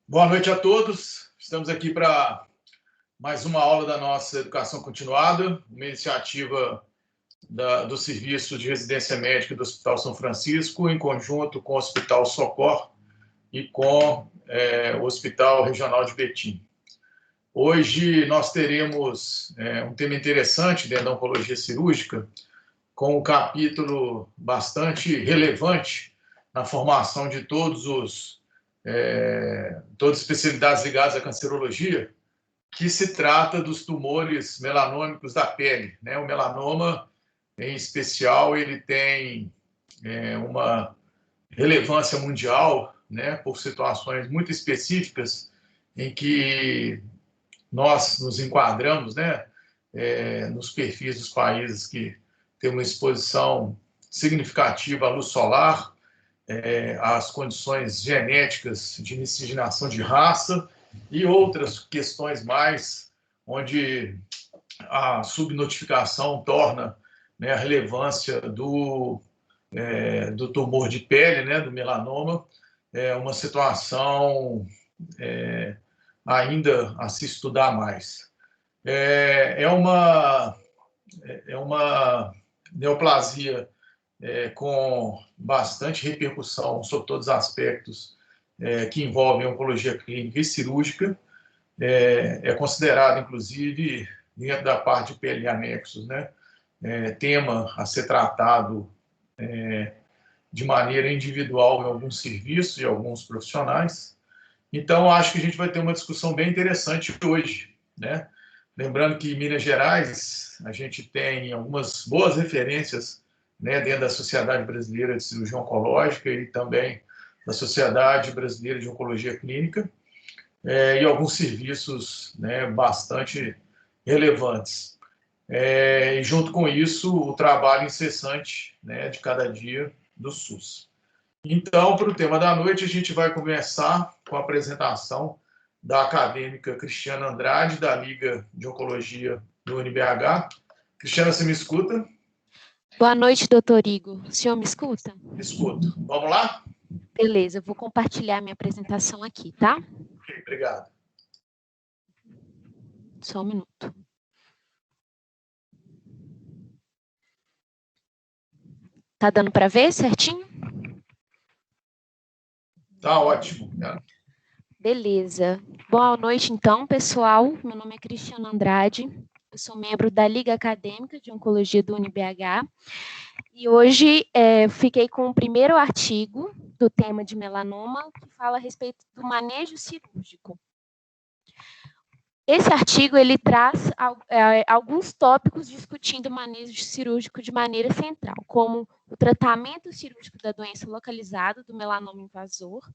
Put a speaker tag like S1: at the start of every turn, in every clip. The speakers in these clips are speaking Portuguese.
S1: Boa noite a todos. Estamos aqui para mais uma aula da nossa Educação Continuada, uma iniciativa do Serviço de Residência Médica do Hospital São Francisco, em conjunto com o Hospital Socorro e com o Hospital Regional de Betim. Hoje nós teremos um tema interessante dentro da oncologia cirúrgica, com um capítulo bastante relevante na formação de todas as especialidades ligadas à cancerologia, que se trata dos tumores melanômicos da pele, né? O melanoma, em especial, ele tem uma relevância mundial, né? Por situações muito específicas em que nós nos enquadramos, né? Nos perfis dos países que têm uma exposição significativa à luz solar, as condições genéticas de miscigenação de raça e outras questões mais, onde a subnotificação torna, né, a relevância do tumor de pele, né, do melanoma, uma situação ainda a se estudar mais. É uma neoplasia com bastante repercussão sobre todos os aspectos que envolvem oncologia clínica e cirúrgica. É considerado, inclusive, dentro da parte de pele e anexos, né, tema a ser tratado de maneira individual em alguns serviços e alguns profissionais. Então, acho que a gente vai ter uma discussão bem interessante hoje, né? Lembrando que em Minas Gerais a gente tem algumas boas referências, né, dentro da Sociedade Brasileira de Cirurgia Oncológica e também da Sociedade Brasileira de Oncologia Clínica, e alguns serviços, né, bastante relevantes. E junto com isso, o trabalho incessante, né, de cada dia do SUS. Então, para o tema da noite, a gente vai começar com a apresentação da acadêmica Cristiana Andrade, da Liga de Oncologia do UniBH. Cristiana, você me escuta?
S2: Boa noite, doutor Igor. O senhor me escuta?
S1: Escuto. Vamos lá?
S2: Beleza, eu vou compartilhar minha apresentação aqui, tá?
S1: Ok, obrigado.
S2: Só um minuto. Tá dando para ver certinho?
S1: Tá ótimo.
S2: Beleza. Boa noite, então, pessoal. Meu nome é Cristiana Andrade. Eu sou membro da Liga Acadêmica de Oncologia do UniBH. E hoje fiquei com o primeiro artigo do tema de melanoma, que fala a respeito do manejo cirúrgico. Esse artigo ele traz alguns tópicos discutindo o manejo cirúrgico de maneira central, como o tratamento cirúrgico da doença localizada do melanoma invasor,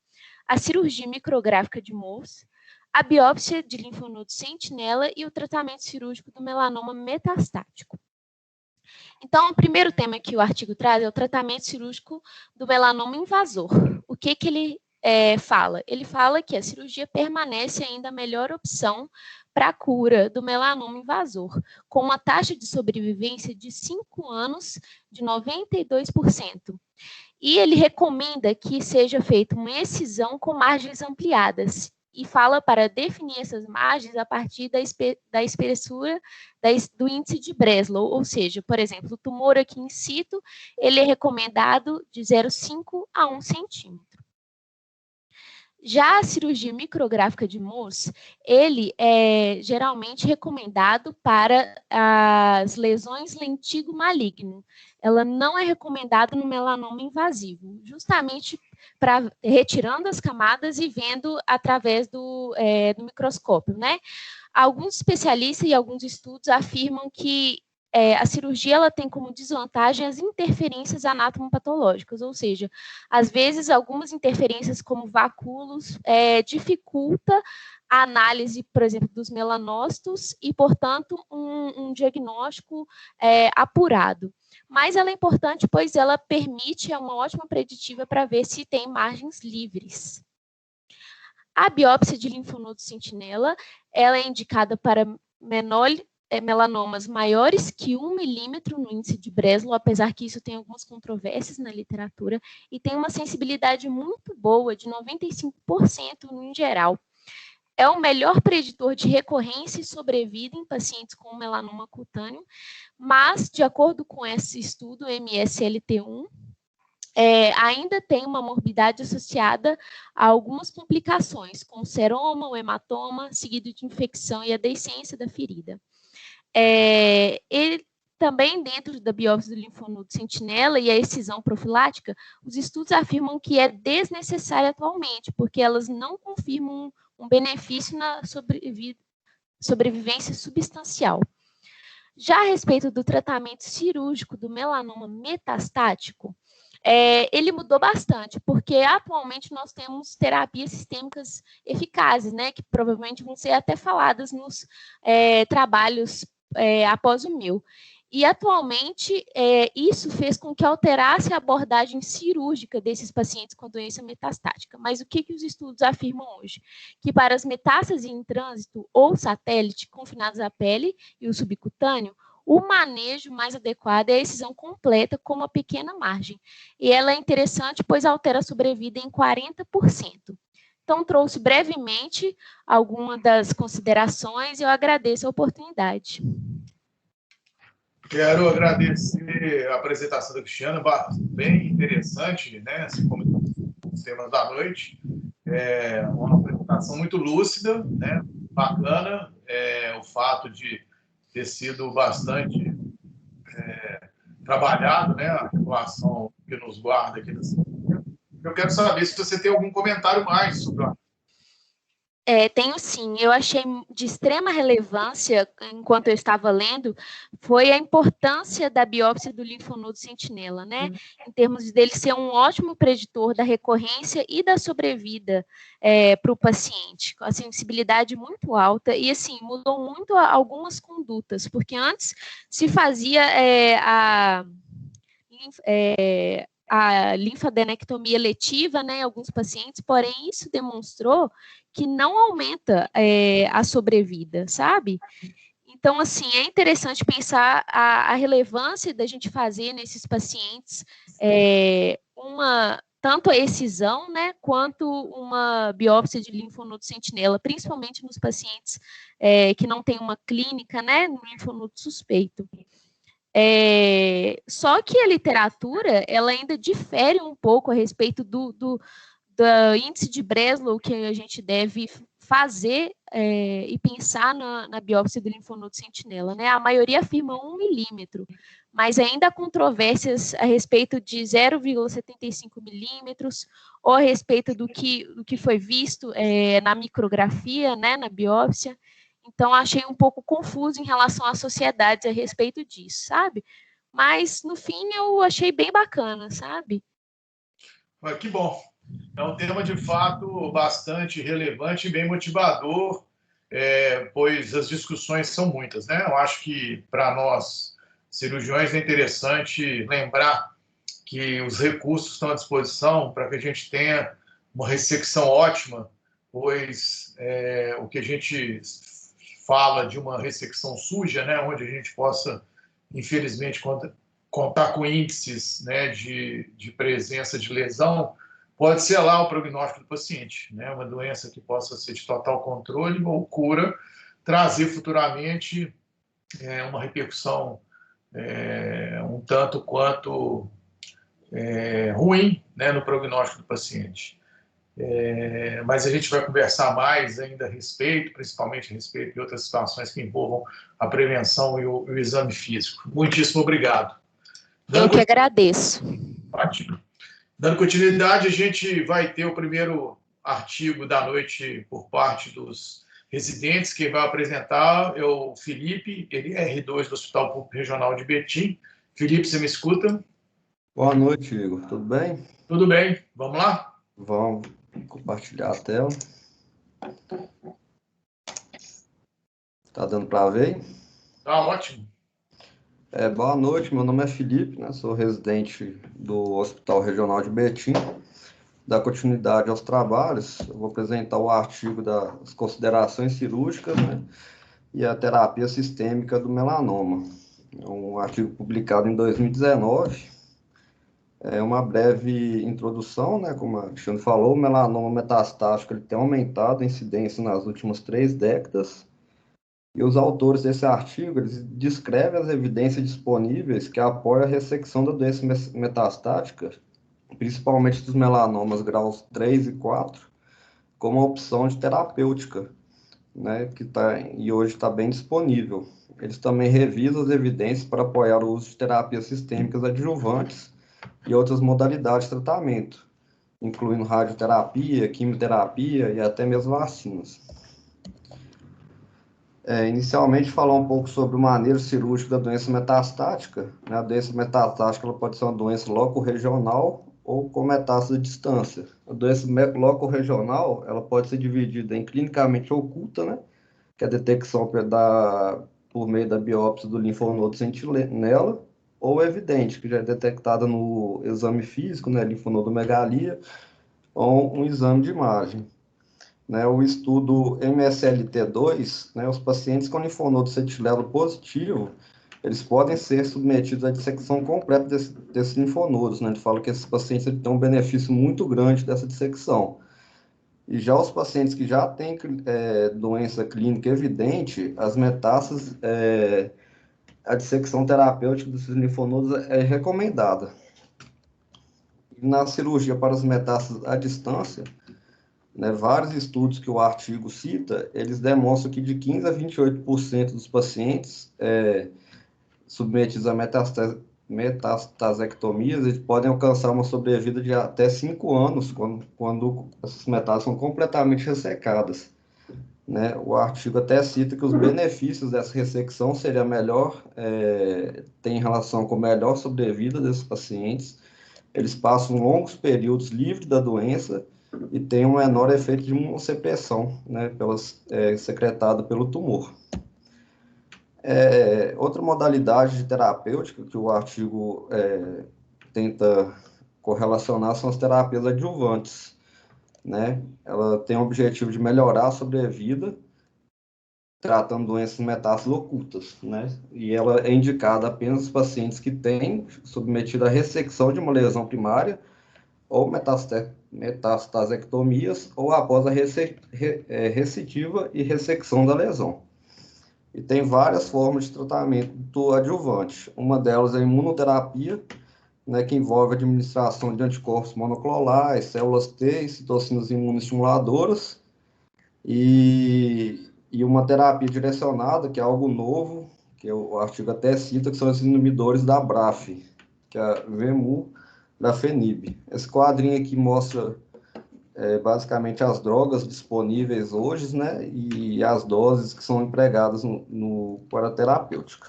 S2: a cirurgia micrográfica de Mohs, a biópsia de linfonodo sentinela e o tratamento cirúrgico do melanoma metastático. Então, o primeiro tema que o artigo traz é o tratamento cirúrgico do melanoma invasor. O que ele fala? Ele fala que a cirurgia permanece ainda a melhor opção para a cura do melanoma invasor, com uma taxa de sobrevivência de 5 anos de 92%. E ele recomenda que seja feita uma excisão com margens ampliadas, e fala para definir essas margens a partir da espessura do índice de Breslow, ou seja, por exemplo, o tumor aqui in situ, ele é recomendado de 0,5 a 1 centímetro. Já a cirurgia micrográfica de Mohs, ele é geralmente recomendado para as lesões lentígo maligno. Ela não é recomendada no melanoma invasivo, justamente para retirando as camadas e vendo através do microscópio, né? Alguns especialistas e alguns estudos afirmam que a cirurgia ela tem como desvantagem as interferências anatomopatológicas, ou seja, às vezes algumas interferências como vacúolos dificulta a análise, por exemplo, dos melanócitos e, portanto, um diagnóstico apurado. Mas ela é importante, pois ela permite uma ótima preditiva para ver se tem margens livres. A biópsia de linfonodo sentinela, ela é indicada para menor melanomas maiores que 1 milímetro no índice de Breslow, apesar que isso tem algumas controvérsias na literatura, e tem uma sensibilidade muito boa, de 95% em geral. É o melhor preditor de recorrência e sobrevida em pacientes com melanoma cutâneo, mas, de acordo com esse estudo, MSLT1, ainda tem uma morbidade associada a algumas complicações, como seroma, o hematoma, seguido de infecção e a deiscência da ferida. Ele também, dentro da biópsia do linfonodo sentinela e a excisão profilática, os estudos afirmam que é desnecessária atualmente, porque elas não confirmam um benefício na sobrevivência substancial. Já a respeito do tratamento cirúrgico do melanoma metastático, ele mudou bastante, porque atualmente nós temos terapias sistêmicas eficazes, né, que provavelmente vão ser até faladas nos trabalhos após o meu. E atualmente isso fez com que alterasse a abordagem cirúrgica desses pacientes com doença metastática. Mas o que os estudos afirmam hoje? Que para as metástases em trânsito ou satélite confinadas à pele e o subcutâneo, o manejo mais adequado é a excisão completa com uma pequena margem. E ela é interessante, pois altera a sobrevida em 40%. Então, trouxe brevemente algumas das considerações e eu agradeço a oportunidade.
S1: Quero agradecer a apresentação da Cristiana, bem interessante, né? Assim como os temas da noite. Uma apresentação muito lúcida, né? Bacana. O fato de ter sido bastante trabalhado, né? A regulação que nos guarda aqui nessa. Eu quero saber se você tem algum comentário mais sobre o
S2: tenho sim. Eu achei de extrema relevância, enquanto eu estava lendo, foi a importância da biópsia do linfonodo sentinela, né? Em termos dele ser um ótimo preditor da recorrência e da sobrevida para o paciente, com a sensibilidade muito alta e, assim, mudou muito algumas condutas, porque antes se fazia a linfadenectomia letiva, né, em alguns pacientes, porém isso demonstrou que não aumenta a sobrevida, sabe? Então, assim, é interessante pensar a relevância da gente fazer nesses pacientes tanto a excisão, né, quanto uma biópsia de linfonodo sentinela, principalmente nos pacientes que não têm uma clínica, né, no linfonodo suspeito. Só que a literatura, ela ainda difere um pouco a respeito do índice de Breslow que a gente deve fazer e pensar na biópsia do linfonodo sentinela, né? A maioria afirma 1 milímetro, mas ainda há controvérsias a respeito de 0,75 milímetros ou a respeito do que foi visto na micrografia, né, na biópsia. Então, achei um pouco confuso em relação às sociedades a respeito disso, sabe? Mas, no fim, eu achei bem bacana, sabe?
S1: Que bom. É um tema, de fato, bastante relevante e bem motivador, pois as discussões são muitas, né? Eu acho que, para nós, cirurgiões, é interessante lembrar que os recursos estão à disposição para que a gente tenha uma ressecção ótima, pois o que a gente fala de uma ressecção suja, né, onde a gente possa, infelizmente, contar com índices, né, de presença de lesão, pode selar o prognóstico do paciente, né, uma doença que possa ser de total controle ou cura, trazer futuramente uma repercussão um tanto quanto ruim, né, no prognóstico do paciente. Mas a gente vai conversar mais ainda a respeito, principalmente a respeito de outras situações que envolvam a prevenção e o exame físico. Muitíssimo obrigado.
S2: Eu que agradeço.
S1: Ótimo. Dando continuidade, a gente vai ter o primeiro artigo da noite por parte dos residentes. Quem vai apresentar é o Felipe, ele é R2 do Hospital Público Regional de Betim. Felipe, você me escuta?
S3: Boa noite, Igor. Tudo bem?
S1: Tudo bem. Vamos lá?
S3: Vamos compartilhar a tela. Tá dando para ver?
S1: Tá ótimo.
S3: Boa noite, meu nome é Felipe, né? Sou residente do Hospital Regional de Betim. Da continuidade aos trabalhos, eu vou apresentar o artigo das considerações cirúrgicas, né, e a terapia sistêmica do melanoma. É um artigo publicado em 2019. É uma breve introdução, né? Como a Alexandre falou, o melanoma metastático ele tem aumentado a incidência nas últimas 3 décadas. E os autores desse artigo eles descrevem as evidências disponíveis que apoiam a ressecção da doença metastática, principalmente dos melanomas graus 3 e 4, como uma opção de terapêutica, né, e hoje está bem disponível. Eles também revisam as evidências para apoiar o uso de terapias sistêmicas adjuvantes e outras modalidades de tratamento, incluindo radioterapia, quimioterapia e até mesmo vacinas. Inicialmente, falar um pouco sobre o manejo cirúrgico da doença metastática. Né? A doença metastática ela pode ser uma doença loco-regional ou com metástase à distância. A doença loco-regional ela pode ser dividida em clinicamente oculta, né? Que é a detecção por meio da biópsia do linfonodo sentinela, ou evidente, que já é detectada no exame físico, né? Linfonodomegalia, ou um exame de imagem. Né, o estudo MSLT2, né, os pacientes com linfonodo sentinela positivo, eles podem ser submetidos à dissecção completa desses linfonodos. Né? A gente fala que esses pacientes têm um benefício muito grande dessa dissecção. E já os pacientes que já têm doença clínica evidente, as metástases, a dissecção terapêutica desses linfonodos é recomendada. E na cirurgia para as metástases à distância, né, vários estudos que o artigo cita, eles demonstram que de 15% a 28% dos pacientes submetidos a metastasectomias, eles podem alcançar uma sobrevida de até 5 anos, quando essas metástases são completamente ressecadas. Né? O artigo até cita que os benefícios dessa ressecção seria melhor, tem relação com melhor sobrevida desses pacientes, eles passam longos períodos livres da doença, e tem um menor efeito de imunossupressão, né, secretada pelo tumor. Outra modalidade de terapêutica que o artigo tenta correlacionar são as terapias adjuvantes. Né? Ela tem o objetivo de melhorar a sobrevida, tratando doenças metástases ocultas. Né? E ela é indicada apenas aos pacientes que têm submetido à ressecção de uma lesão primária, ou metastasectomias, ou após a recidiva e ressecção da lesão. E tem várias formas de tratamento do adjuvante. Uma delas é a imunoterapia, né, que envolve a administração de anticorpos monoclonais, células T e citocinas imunoestimuladoras, e uma terapia direcionada, que é algo novo, que o artigo até cita, que são os inibidores da BRAF, que é a VEMU, da FENIB. Esse quadrinho aqui mostra basicamente as drogas disponíveis hoje, né, e as doses que são empregadas para a terapêutica.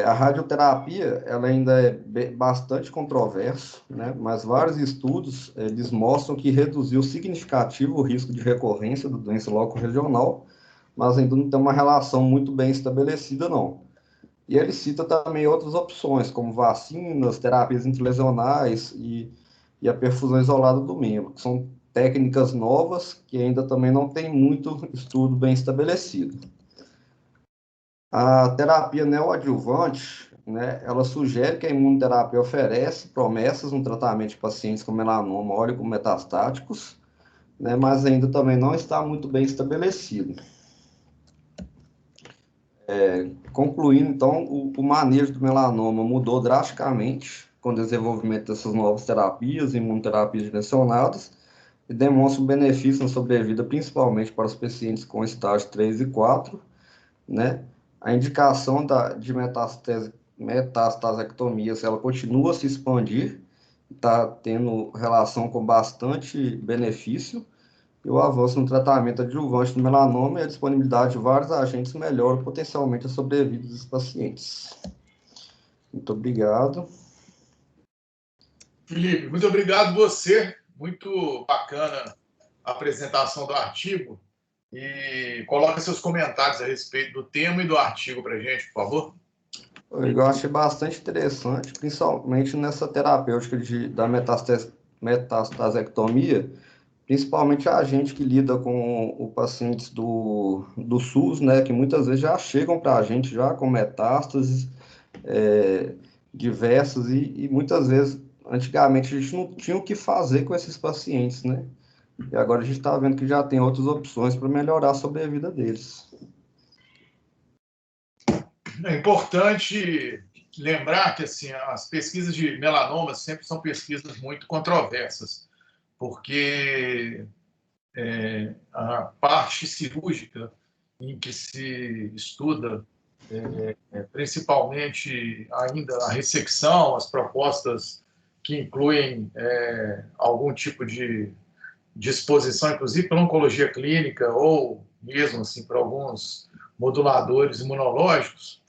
S3: A radioterapia ela ainda é bastante controversa, né, mas vários estudos eles mostram que reduziu significativo o risco de recorrência da doença loco-regional, mas ainda não tem uma relação muito bem estabelecida, não. E ele cita também outras opções, como vacinas, terapias intralesionais e a perfusão isolada do membro, que são técnicas novas que ainda também não tem muito estudo bem estabelecido. A terapia neoadjuvante, né, ela sugere que a imunoterapia oferece promessas no tratamento de pacientes com melanoma ólico metastáticos, né, mas ainda também não está muito bem estabelecido. Concluindo, então, o manejo do melanoma mudou drasticamente com o desenvolvimento dessas novas terapias, imunoterapias direcionadas, e demonstra um benefício na sobrevida, principalmente para os pacientes com estágio 3 e 4, né? A indicação de metastasectomias, ela continua a se expandir, está tendo relação com bastante benefício, e o avanço no tratamento adjuvante do melanoma e a disponibilidade de vários agentes melhoram potencialmente a sobrevida dos pacientes. Muito obrigado.
S1: Felipe, muito obrigado você. Muito bacana a apresentação do artigo. E coloca seus comentários a respeito do tema e do artigo para a gente, por favor.
S3: Eu achei bastante interessante, principalmente nessa terapêutica da metastasectomia, principalmente a gente que lida com os pacientes do SUS, né, que muitas vezes já chegam para a gente já com metástases diversas e muitas vezes, antigamente, a gente não tinha o que fazer com esses pacientes, né? E agora a gente está vendo que já tem outras opções para melhorar a sobrevida deles.
S1: É importante lembrar que assim, as pesquisas de melanoma sempre são pesquisas muito controversas, porque a parte cirúrgica em que se estuda principalmente ainda a ressecção, as propostas que incluem algum tipo de exposição, inclusive pela oncologia clínica ou mesmo assim para alguns moduladores imunológicos,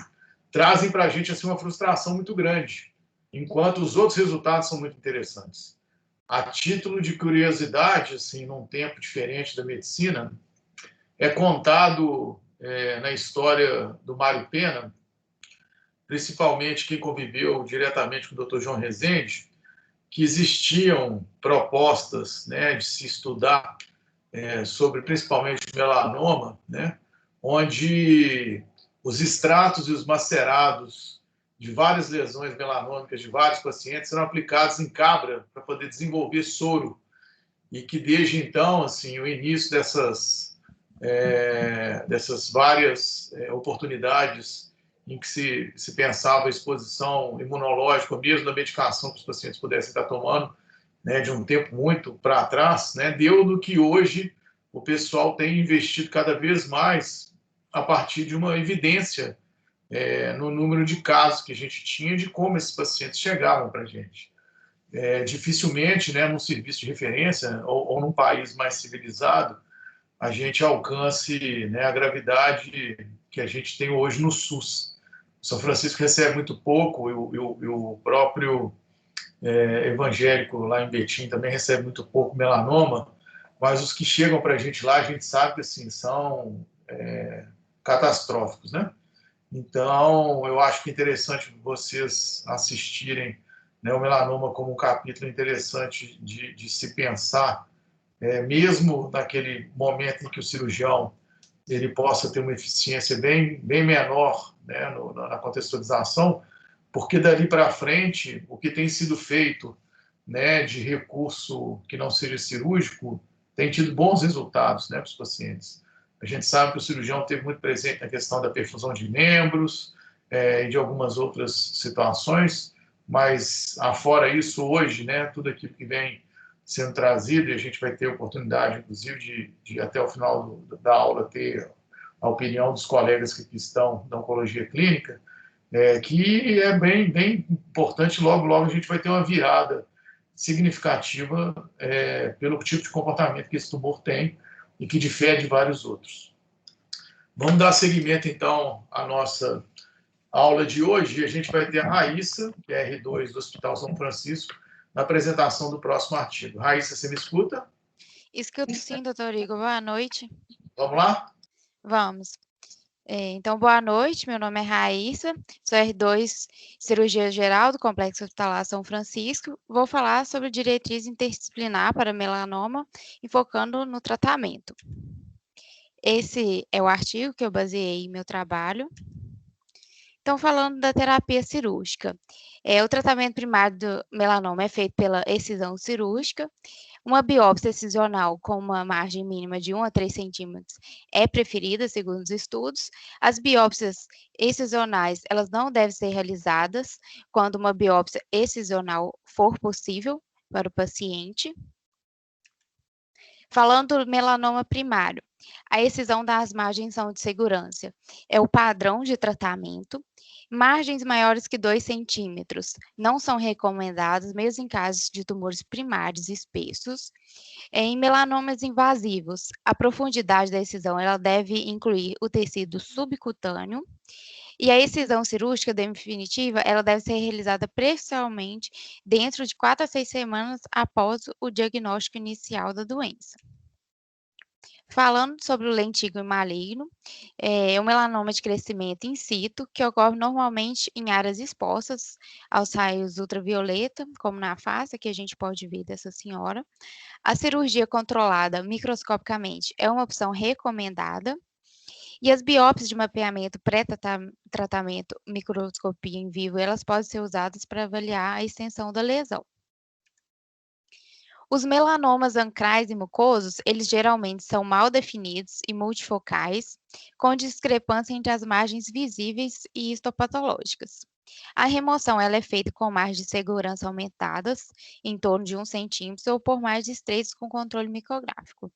S1: trazem para a gente assim, uma frustração muito grande, enquanto os outros resultados são muito interessantes. A título de curiosidade, assim, num tempo diferente da medicina, é contado na história do Mário Pena, principalmente quem conviveu diretamente com o Dr. João Rezende, que existiam propostas, né, de se estudar sobre principalmente melanoma, né, onde os extratos e os macerados de várias lesões melanômicas de vários pacientes eram aplicados em cabra para poder desenvolver soro, e que desde então, assim, o início dessas várias oportunidades em que se pensava a exposição imunológica, ou mesmo da medicação que os pacientes pudessem estar tomando, né, de um tempo muito para trás, né, deu no que hoje o pessoal tem investido cada vez mais a partir de uma evidência no número de casos que a gente tinha de como esses pacientes chegavam para a gente. Dificilmente, né, num serviço de referência ou num país mais civilizado, a gente alcance, né, a gravidade que a gente tem hoje no SUS. São Francisco recebe muito pouco, e o próprio evangélico lá em Betim também recebe muito pouco melanoma, mas os que chegam para a gente lá, a gente sabe que assim, são catastróficos, né? Então, eu acho que é interessante vocês assistirem, né, o melanoma como um capítulo interessante de se pensar, mesmo naquele momento em que o cirurgião ele possa ter uma eficiência bem menor, né, na contextualização, porque dali para frente, o que tem sido feito, né, de recurso que não seja cirúrgico tem tido bons resultados, né, para os pacientes. A gente sabe que o cirurgião teve muito presente na questão da perfusão de membros e de algumas outras situações, mas afora isso, hoje, né, tudo aquilo que vem sendo trazido, e a gente vai ter oportunidade, inclusive, de até o final da aula ter a opinião dos colegas que aqui estão da oncologia clínica, que é bem importante. Logo a gente vai ter uma virada significativa pelo tipo de comportamento que esse tumor tem e que difere de vários outros. Vamos dar seguimento, então, à nossa aula de hoje. A gente vai ter a Raíssa, que é R2 do Hospital São Francisco, na apresentação do próximo artigo. Raíssa, você me escuta?
S4: Escuto sim, doutor Igor. Boa noite.
S1: Vamos lá?
S4: Vamos. Então, boa noite. Meu nome é Raíssa, sou R2 Cirurgia Geral do Complexo Hospitalar São Francisco. Vou falar sobre diretriz interdisciplinar para melanoma, enfocando no tratamento. Esse é o artigo que eu baseei meu trabalho. Então, falando da terapia cirúrgica. O tratamento primário do melanoma é feito pela excisão cirúrgica. Uma biópsia excisional com uma margem mínima de 1 a 3 centímetros é preferida, segundo os estudos. As biópsias excisionais, elas não devem ser realizadas quando uma biópsia excisional for possível para o paciente. Falando do melanoma primário, a excisão das margens são de segurança. É o padrão de tratamento. Margens maiores que 2 centímetros não são recomendadas, mesmo em casos de tumores primários espessos. Em melanomas invasivos, a profundidade da excisão ela deve incluir o tecido subcutâneo. E a excisão cirúrgica definitiva, ela deve ser realizada preferencialmente dentro de 4 a 6 semanas após o diagnóstico inicial da doença. Falando sobre o lentículo maligno, é um melanoma de crescimento in situ, que ocorre normalmente em áreas expostas aos raios ultravioleta, como na face, que a gente pode ver dessa senhora. A cirurgia controlada microscopicamente é uma opção recomendada, e as biópsias de mapeamento pré-tratamento, microscopia em vivo, elas podem ser usadas para avaliar a extensão da lesão. Os melanomas ancrais e mucosos, eles geralmente são mal definidos e multifocais, com discrepância entre as margens visíveis e histopatológicas. A remoção ela é feita com margens de segurança aumentadas, em torno de 1 centímetro, ou por margens estreitas com controle micrográfico.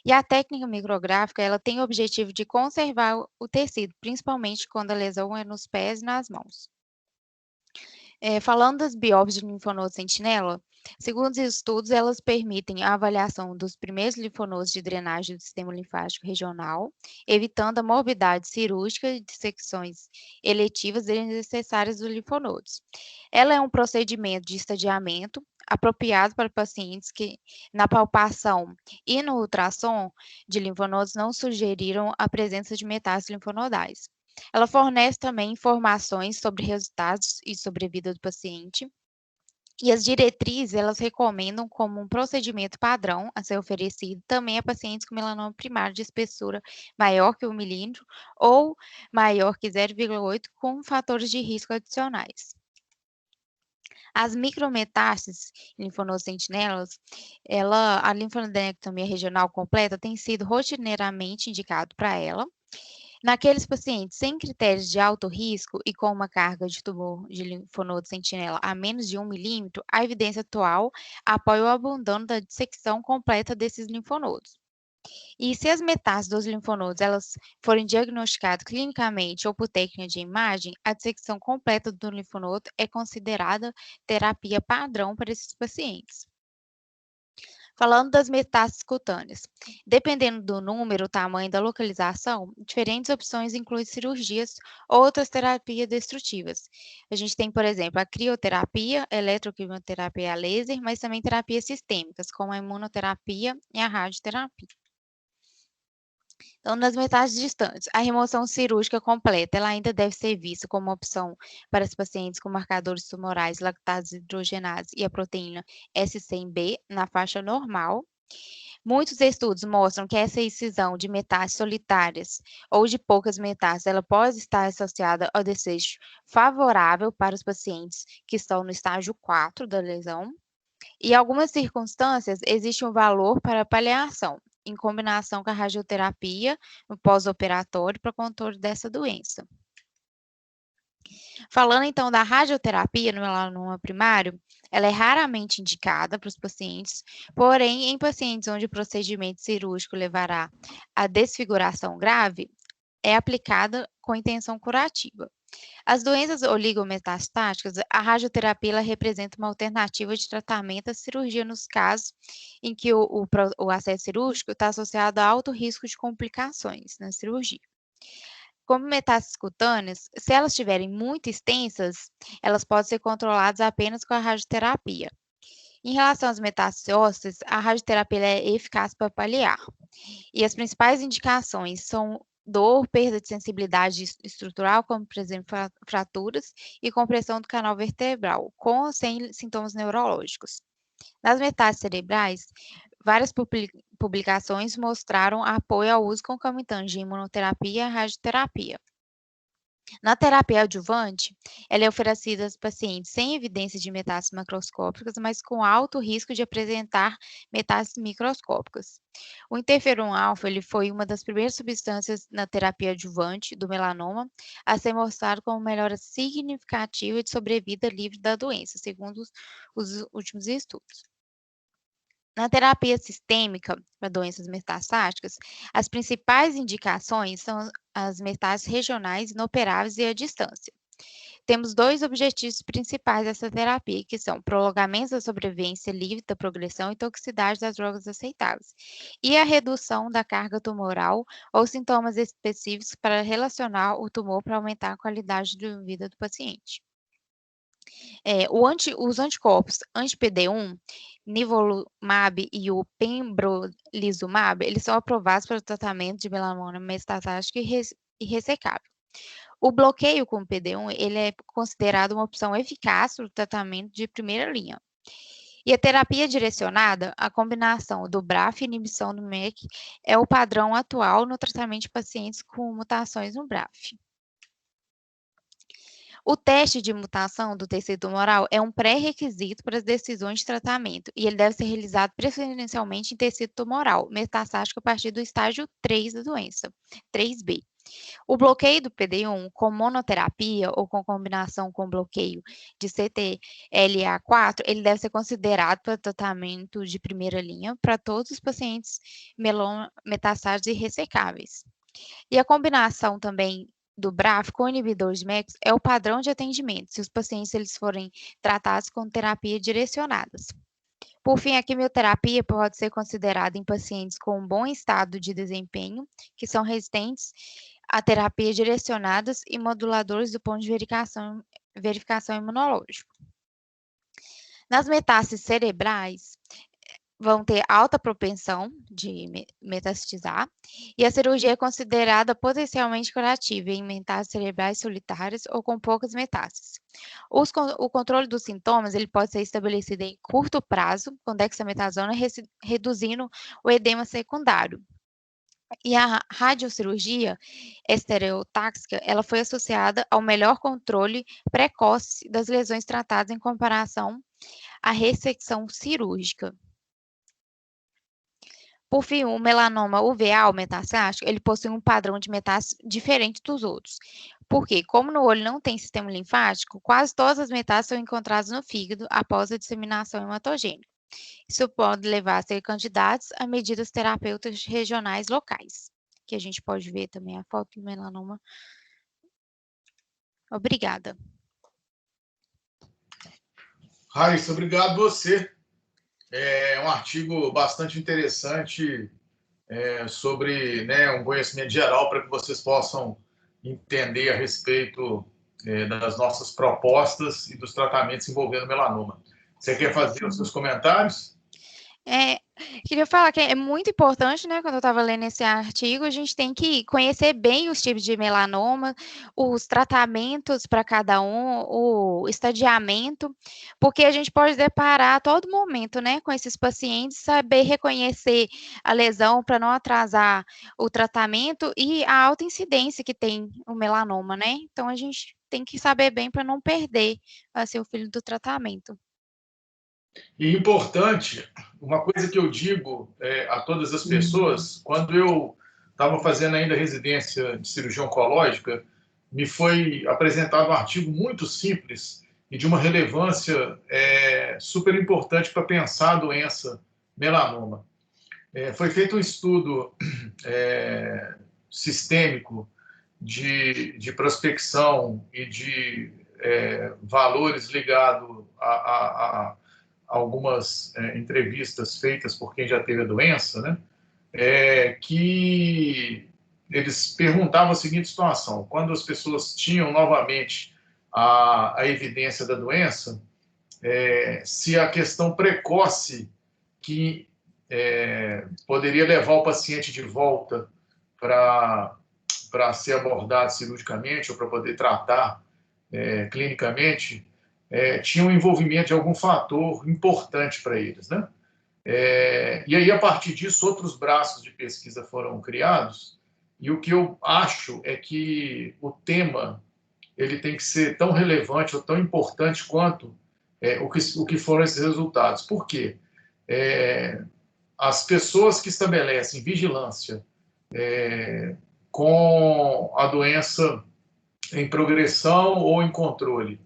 S4: E a técnica micrográfica, ela tem o objetivo de conservar o tecido, principalmente quando a lesão é nos pés e nas mãos. Falando das biópsias de linfonodo sentinela, segundo os estudos, elas permitem a avaliação dos primeiros linfonodos de drenagem do sistema linfático regional, evitando a morbidade cirúrgica e dissecções eletivas desnecessárias dos linfonodos. Ela é um procedimento de estadiamento apropriado para pacientes que, na palpação e no ultrassom de linfonodos, não sugeriram a presença de metástases linfonodais. Ela fornece também informações sobre resultados e sobrevida do paciente. E as diretrizes, elas recomendam como um procedimento padrão a ser oferecido também a pacientes com melanoma primário de espessura maior que 1 milímetro ou maior que 0,8 com fatores de risco adicionais. As micrometástases linfonodos sentinelas, a linfodenectomia regional completa tem sido rotineiramente indicado para ela. Naqueles pacientes sem critérios de alto risco e com uma carga de tumor de linfonodo sentinela a menos de 1 milímetro, a evidência atual apoia o abandono da dissecção completa desses linfonodos. E se as metástases dos linfonodos elas forem diagnosticadas clinicamente ou por técnica de imagem, a dissecção completa do linfonodo é considerada terapia padrão para esses pacientes. Falando das metástases cutâneas, dependendo do número, tamanho da localização, diferentes opções incluem cirurgias ou outras terapias destrutivas. A gente tem, por exemplo, a crioterapia, eletroquimioterapia a laser, mas também terapias sistêmicas, como a imunoterapia e a radioterapia. Então, nas metástases distantes, a remoção cirúrgica completa, ela ainda deve ser vista como opção para os pacientes com marcadores tumorais, lactases hidrogenados e a proteína S100B na faixa normal. Muitos estudos mostram que essa excisão de metástases solitárias ou de poucas metástases, ela pode estar associada ao desfecho favorável para os pacientes que estão no estágio 4 da lesão. Em algumas circunstâncias, existe um valor para paliação, em combinação com a radioterapia no pós-operatório para controle dessa doença. Falando então da radioterapia no melanoma primário, ela é raramente indicada para os pacientes, porém, em pacientes onde o procedimento cirúrgico levará a desfiguração grave, é aplicada com intenção curativa. As doenças oligometastáticas, a radioterapia ela representa uma alternativa de tratamento à cirurgia nos casos em que o acesso cirúrgico está associado a alto risco de complicações na cirurgia. Como metástases cutâneas, se elas estiverem muito extensas, elas podem ser controladas apenas com a radioterapia. Em relação às metástases ósseas, a radioterapia é eficaz para paliar. E as principais indicações são dor, perda de sensibilidade estrutural, como, por exemplo, fraturas e compressão do canal vertebral, com ou sem sintomas neurológicos. Nas metástases cerebrais, várias publicações mostraram apoio ao uso concomitante de imunoterapia e radioterapia. Na terapia adjuvante, ela é oferecida aos pacientes sem evidência de metástases macroscópicas, mas com alto risco de apresentar metástases microscópicas. O interferon-alfa ele foi uma das primeiras substâncias na terapia adjuvante do melanoma a ser mostrado como melhora significativa de sobrevida livre da doença, segundo os últimos estudos. Na terapia sistêmica para doenças metastáticas, as principais indicações são as metástases regionais inoperáveis e à distância. Temos dois objetivos principais dessa terapia, que são prolongamento da sobrevivência livre da progressão e toxicidade das drogas aceitáveis, e a redução da carga tumoral ou sintomas específicos para relacionar o tumor para aumentar a qualidade de vida do paciente. Os anticorpos anti-PD1, nivolumab e o pembrolizumab, eles são aprovados para o tratamento de melanoma metastático e ressecável. O bloqueio com o PD1, ele é considerado uma opção eficaz para o tratamento de primeira linha. E a terapia direcionada, a combinação do BRAF e inibição do MEK, é o padrão atual no tratamento de pacientes com mutações no BRAF. O teste de mutação do tecido tumoral é um pré-requisito para as decisões de tratamento e ele deve ser realizado preferencialmente em tecido tumoral metastático a partir do estágio 3 da doença, 3B. O bloqueio do PD1 com monoterapia ou com combinação com bloqueio de CTLA4, ele deve ser considerado para tratamento de primeira linha para todos os pacientes metastáticos e ressecáveis. E a combinação também do BRAF com inibidores de MEK é o padrão de atendimento, se os pacientes eles forem tratados com terapia direcionadas. Por fim, a quimioterapia pode ser considerada em pacientes com um bom estado de desempenho, que são resistentes a terapias direcionadas e moduladores do ponto de verificação imunológica. Nas metástases cerebrais, vão ter alta propensão de metastizar, e a cirurgia é considerada potencialmente curativa em metástases cerebrais solitárias ou com poucas metástases. O controle dos sintomas ele pode ser estabelecido em curto prazo, com dexametasona, reduzindo o edema secundário. E a radiocirurgia estereotáxica, ela foi associada ao melhor controle precoce das lesões tratadas em comparação à ressecção cirúrgica. Por fim, o melanoma uveal metastático, ele possui um padrão de metástase diferente dos outros. Porque, como no olho não tem sistema linfático, quase todas as metástases são encontradas no fígado após a disseminação hematogênica. Isso pode levar a ser candidatos a medidas terapêuticas regionais locais, que a gente pode ver também a foto do melanoma. Obrigada.
S1: Raíssa, obrigado você. É um artigo bastante interessante sobre um conhecimento geral para que vocês possam entender a respeito das nossas propostas e dos tratamentos envolvendo melanoma. Você quer fazer os seus comentários?
S4: Queria falar que é muito importante, né, quando eu estava lendo esse artigo, a gente tem que conhecer bem os tipos de melanoma, os tratamentos para cada um, o estadiamento, porque a gente pode deparar a todo momento, né, com esses pacientes, saber reconhecer a lesão para não atrasar o tratamento e a alta incidência que tem o melanoma, né? Então, a gente tem que saber bem para não perder assim, o filho do tratamento.
S1: E importante, uma coisa que eu digo a todas as pessoas, quando eu estava fazendo ainda residência de cirurgia oncológica, me foi apresentado um artigo muito simples e de uma relevância super importante para pensar a doença melanoma. Foi feito um estudo sistêmico de prospecção e de valores ligados a algumas entrevistas feitas por quem já teve a doença, né, que eles perguntavam a seguinte situação: quando as pessoas tinham novamente a evidência da doença, se a questão precoce que poderia levar o paciente de volta para ser abordado cirurgicamente ou para poder tratar clinicamente, tinha um envolvimento de algum fator importante para eles, né? E aí, a partir disso, outros braços de pesquisa foram criados, e o que eu acho é que o tema ele tem que ser tão relevante ou tão importante quanto o que foram esses resultados. Por quê? As pessoas que estabelecem vigilância com a doença em progressão ou em controle,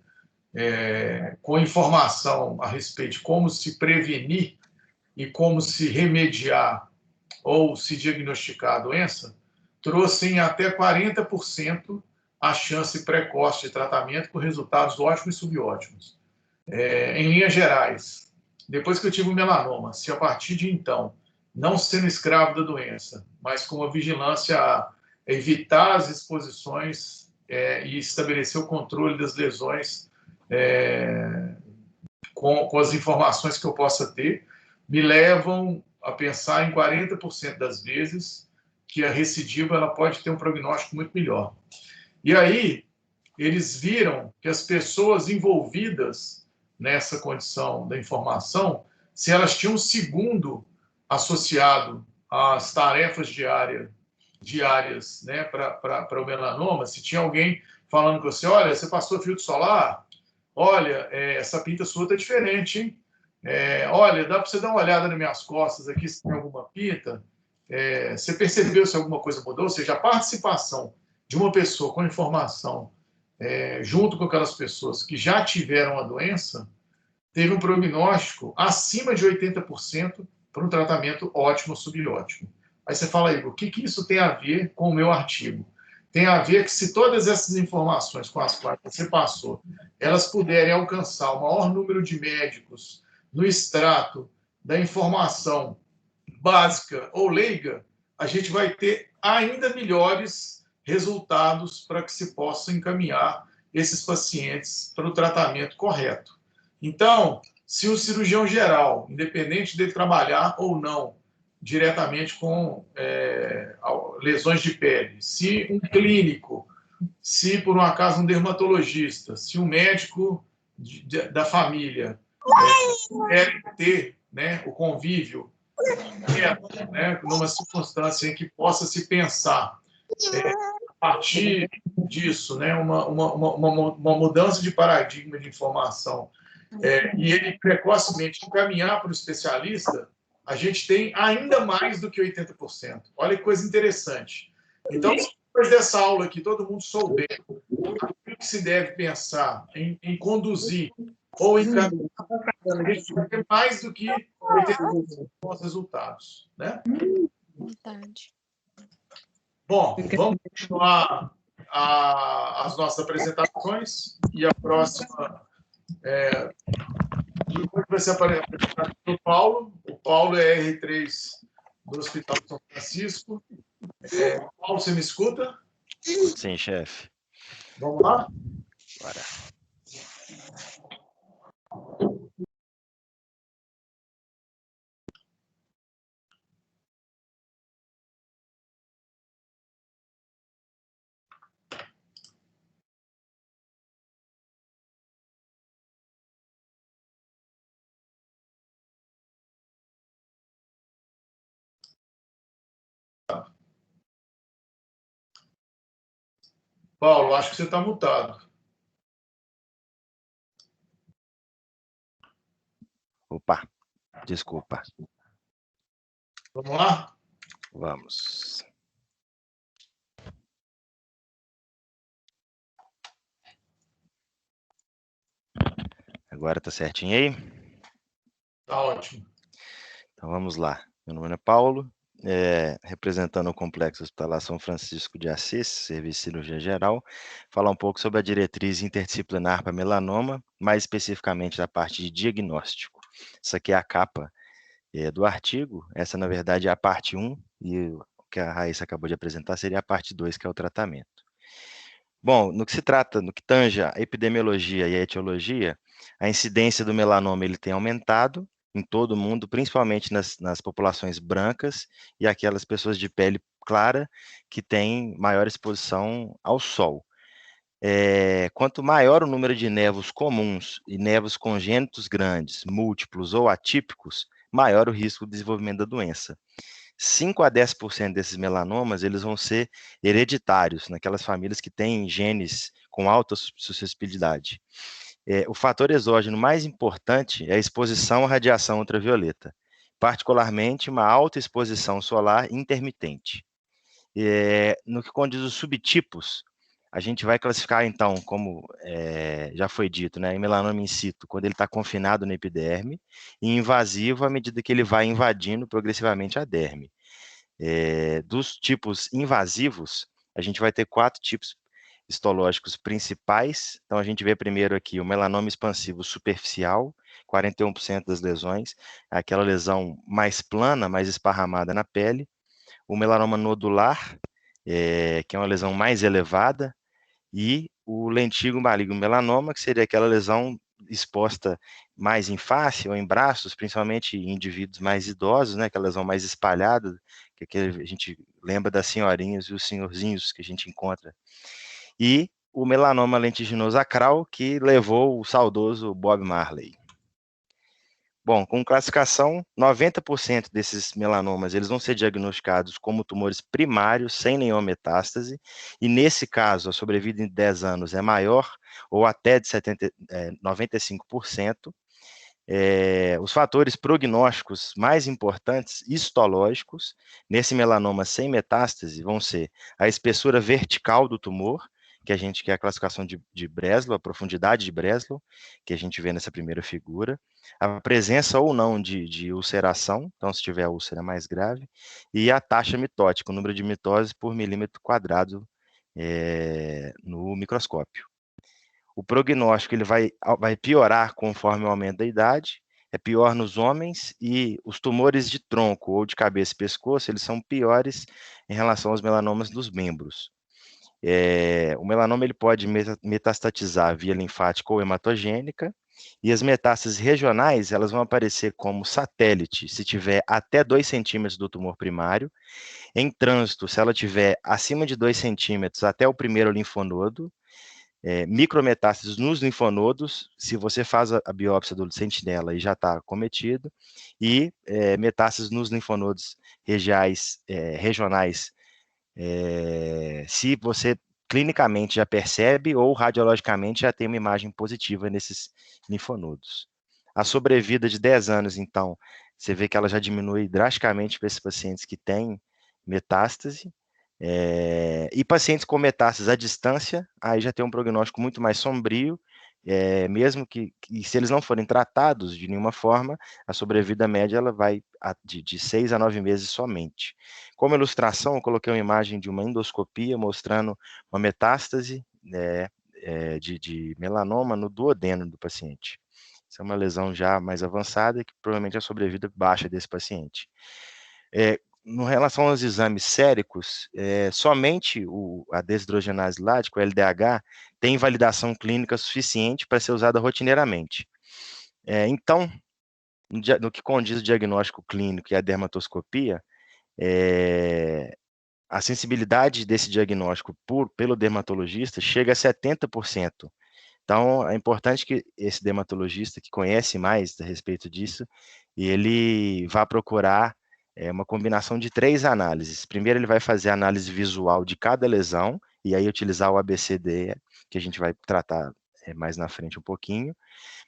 S1: com informação a respeito de como se prevenir e como se remediar ou se diagnosticar a doença, trouxe em até 40% a chance precoce de tratamento com resultados ótimos e subótimos. Em linhas gerais, depois que eu tive o melanoma, se a partir de então, não sendo escravo da doença, mas com uma vigilância a evitar as exposições e estabelecer o controle das lesões com as informações que eu possa ter, me levam a pensar em 40% das vezes que a recidiva ela pode ter um prognóstico muito melhor. E aí, eles viram que as pessoas envolvidas nessa condição da informação, se elas tinham um segundo associado às tarefas diárias, né, para o melanoma, se tinha alguém falando com você, olha, você passou filtro solar? Olha, essa pinta sua está diferente, hein? Olha, dá para você dar uma olhada nas minhas costas aqui se tem alguma pinta? Você percebeu se alguma coisa mudou? Ou seja, a participação de uma pessoa com informação junto com aquelas pessoas que já tiveram a doença, teve um prognóstico acima de 80% para um tratamento ótimo ou subótimo. Aí você fala, Igor, o que isso tem a ver com o meu artigo? Tem a ver que se todas essas informações com as quais você passou, elas puderem alcançar o maior número de médicos no extrato da informação básica ou leiga, a gente vai ter ainda melhores resultados para que se possa encaminhar esses pacientes para o tratamento correto. Então, se o cirurgião geral, independente dele trabalhar ou não diretamente com lesões de pele, se um clínico, se por um acaso um dermatologista, se um médico da família quer ter, né, o convívio numa circunstância em que possa se pensar a partir disso, né, uma mudança de paradigma de informação, e ele precocemente encaminhar para o especialista, a gente tem ainda mais do que 80%. Olha que coisa interessante. Então, se depois dessa aula aqui todo mundo souber o que se deve pensar em conduzir ou encaminhar, a gente vai ter mais do que 80% dos resultados, né?
S4: Verdade.
S1: Bom, vamos continuar as nossas apresentações e a próxima vai ser apresentado pelo Paulo. O Paulo é R3 do Hospital São Francisco. Paulo, você me escuta?
S5: Sim, chefe.
S1: Vamos lá?
S5: Bora.
S1: Paulo, acho que você está mutado.
S5: Opa, desculpa.
S1: Vamos lá?
S5: Vamos. Agora tá certinho aí?
S1: Tá ótimo.
S5: Então vamos lá. Meu nome é Paulo, representando o Complexo Hospitalar São Francisco de Assis, Serviço de Cirurgia Geral, falar um pouco sobre a diretriz interdisciplinar para melanoma, mais especificamente da parte de diagnóstico. Isso aqui é a capa do artigo, essa na verdade é a parte 1, e o que a Raíssa acabou de apresentar seria a parte 2, que é o tratamento. Bom, no que se trata, no que tange a epidemiologia e a etiologia, a incidência do melanoma ele tem aumentado em todo o mundo, principalmente nas populações brancas e aquelas pessoas de pele clara que têm maior exposição ao sol. Quanto maior o número de nevos comuns e nevos congênitos grandes, múltiplos ou atípicos, maior o risco de desenvolvimento da doença. 5 a 10% desses melanomas eles vão ser hereditários, naquelas famílias que têm genes com alta suscetibilidade. O fator exógeno mais importante é a exposição à radiação ultravioleta, particularmente uma alta exposição solar intermitente. No que condiz os subtipos, a gente vai classificar, então, como já foi dito, né, em melanoma in situ, quando ele está confinado na epiderme, e invasivo à medida que ele vai invadindo progressivamente a derme. Dos tipos invasivos, a gente vai ter 4 tipos histológicos principais. Então, a gente vê primeiro aqui o melanoma expansivo superficial, 41% das lesões, aquela lesão mais plana, mais esparramada na pele. O melanoma nodular, que é uma lesão mais elevada, e o lentigo maligno melanoma, que seria aquela lesão exposta mais em face ou em braços, principalmente em indivíduos mais idosos, né, aquela lesão mais espalhada, que a gente lembra das senhorinhas e os senhorzinhos que a gente encontra. E o melanoma lentiginoso acral, que levou o saudoso Bob Marley. Bom, com classificação, 90% desses melanomas eles vão ser diagnosticados como tumores primários, sem nenhuma metástase, e nesse caso, a sobrevida em 10 anos é maior, ou até de 95%. Os fatores prognósticos mais importantes, histológicos, nesse melanoma sem metástase, vão ser a espessura vertical do tumor, que é a classificação de Breslow, a profundidade de Breslow, que a gente vê nessa primeira figura, a presença ou não de ulceração, então se tiver úlcera é mais grave, e a taxa mitótica, o número de mitoses por milímetro quadrado no microscópio. O prognóstico ele vai piorar conforme o aumento da idade, é pior nos homens, e os tumores de tronco ou de cabeça e pescoço, eles são piores em relação aos melanomas dos membros. O melanoma ele pode metastatizar via linfática ou hematogênica, e as metástases regionais elas vão aparecer como satélite, se tiver até 2 centímetros do tumor primário, em trânsito, se ela tiver acima de 2 centímetros até o primeiro linfonodo, micrometástases nos linfonodos, se você faz a biópsia do sentinela e já está cometido, e metástases nos linfonodos regionais, se você clinicamente já percebe ou radiologicamente já tem uma imagem positiva nesses linfonodos. A sobrevida de 10 anos, então, você vê que ela já diminui drasticamente para esses pacientes que têm metástase, e pacientes com metástases à distância, aí já tem um prognóstico muito mais sombrio, mesmo que se eles não forem tratados de nenhuma forma, a sobrevida média ela vai de 6 a 9 meses somente. Como ilustração, eu coloquei uma imagem de uma endoscopia mostrando uma metástase de melanoma no duodeno do paciente. Essa é uma lesão já mais avançada, que provavelmente a sobrevida baixa desse paciente. No relação aos exames séricos, somente a desidrogenase lática, o LDH, tem validação clínica suficiente para ser usada rotineiramente. Então, no que condiz o diagnóstico clínico e a dermatoscopia, a sensibilidade desse diagnóstico pelo dermatologista chega a 70%. Então, é importante que esse dermatologista que conhece mais a respeito disso, ele vá procurar uma combinação de 3 análises. Primeiro, ele vai fazer a análise visual de cada lesão, e aí utilizar o ABCDE, que a gente vai tratar mais na frente um pouquinho.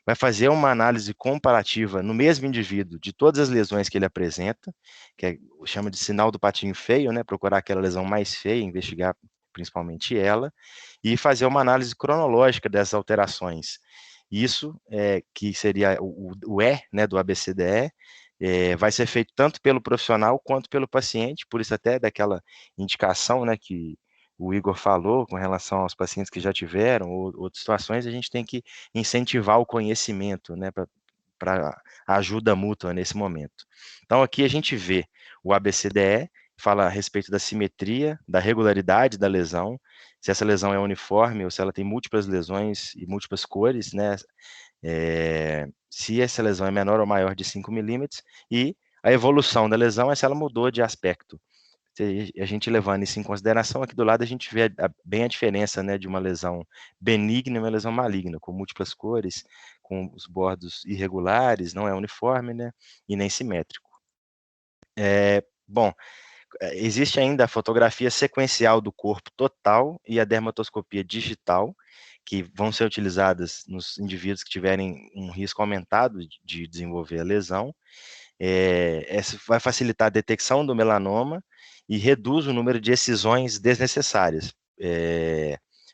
S5: Vai fazer uma análise comparativa no mesmo indivíduo de todas as lesões que ele apresenta, que chama de sinal do patinho feio, né? Procurar aquela lesão mais feia, investigar principalmente ela, e fazer uma análise cronológica dessas alterações. Isso, que seria o E, né, do ABCDE, vai ser feito tanto pelo profissional quanto pelo paciente, por isso até daquela indicação, né, que o Igor falou com relação aos pacientes que já tiveram, ou outras situações, a gente tem que incentivar o conhecimento, né, para ajuda mútua nesse momento. Então, aqui a gente vê o ABCDE, fala a respeito da simetria, da regularidade da lesão, se essa lesão é uniforme ou se ela tem múltiplas lesões e múltiplas cores, né? Se essa lesão é menor ou maior de 5 milímetros, e a evolução da lesão é se ela mudou de aspecto. Se a gente levando isso em consideração, aqui do lado a gente vê bem a diferença, né, de uma lesão benigna e uma lesão maligna, com múltiplas cores, com os bordos irregulares, não é uniforme, né, e nem simétrico. Bom, existe ainda a fotografia sequencial do corpo total e a dermatoscopia digital, que vão ser utilizadas nos indivíduos que tiverem um risco aumentado de desenvolver a lesão. Essa vai facilitar a detecção do melanoma e reduz o número de excisões desnecessárias.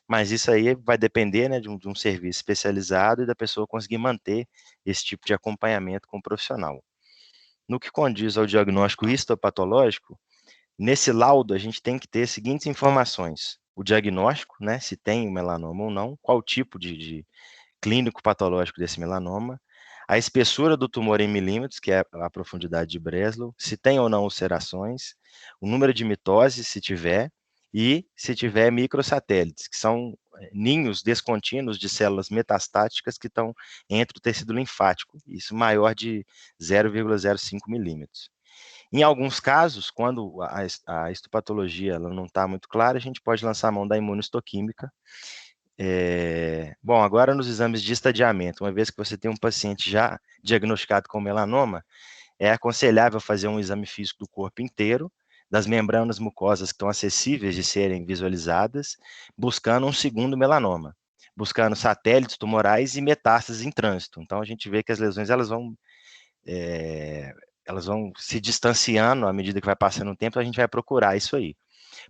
S5: Mas isso aí vai depender, né, de um serviço especializado e da pessoa conseguir manter esse tipo de acompanhamento com o profissional. No que condiz ao diagnóstico histopatológico, nesse laudo a gente tem que ter as seguintes informações: o diagnóstico, né, se tem melanoma ou não, qual tipo de clínico patológico desse melanoma, a espessura do tumor em milímetros, que é a profundidade de Breslow, se tem ou não ulcerações, o número de mitoses, se tiver, e se tiver microsatélites, que são ninhos descontínuos de células metastáticas que estão entre o tecido linfático, isso maior de 0,05 milímetros. Em alguns casos, quando a histopatologia ela não está muito clara, a gente pode lançar a mão da imunistoquímica. Bom, agora nos exames de estadiamento, uma vez que você tem um paciente já diagnosticado com melanoma, é aconselhável fazer um exame físico do corpo inteiro, das membranas mucosas que estão acessíveis de serem visualizadas, buscando um segundo melanoma, buscando satélites tumorais e metástases em trânsito. Então, a gente vê que as lesões elas vão se distanciando à medida que vai passando o tempo, a gente vai procurar isso aí.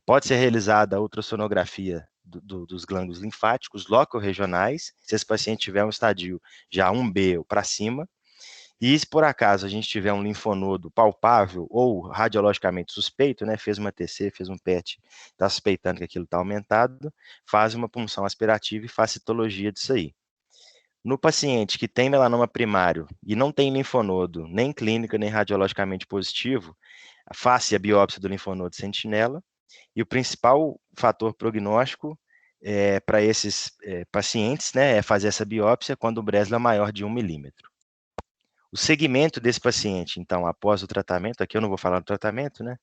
S5: Pode ser realizada a ultrassonografia dos glândulos linfáticos locorregionais, se esse paciente tiver um estadio já 1B ou para cima, e se por acaso a gente tiver um linfonodo palpável ou radiologicamente suspeito, né, fez uma TC, fez um PET, está suspeitando que aquilo está aumentado, faz uma punção aspirativa e faz citologia disso aí. No paciente que tem melanoma primário e não tem linfonodo, nem clínico, nem radiologicamente positivo, faça a biópsia do linfonodo sentinela, e o principal fator prognóstico para esses pacientes, né, é fazer essa biópsia quando o Bresla é maior de 1 milímetro. O segmento desse paciente, então, após o tratamento, aqui eu não vou falar do tratamento, né?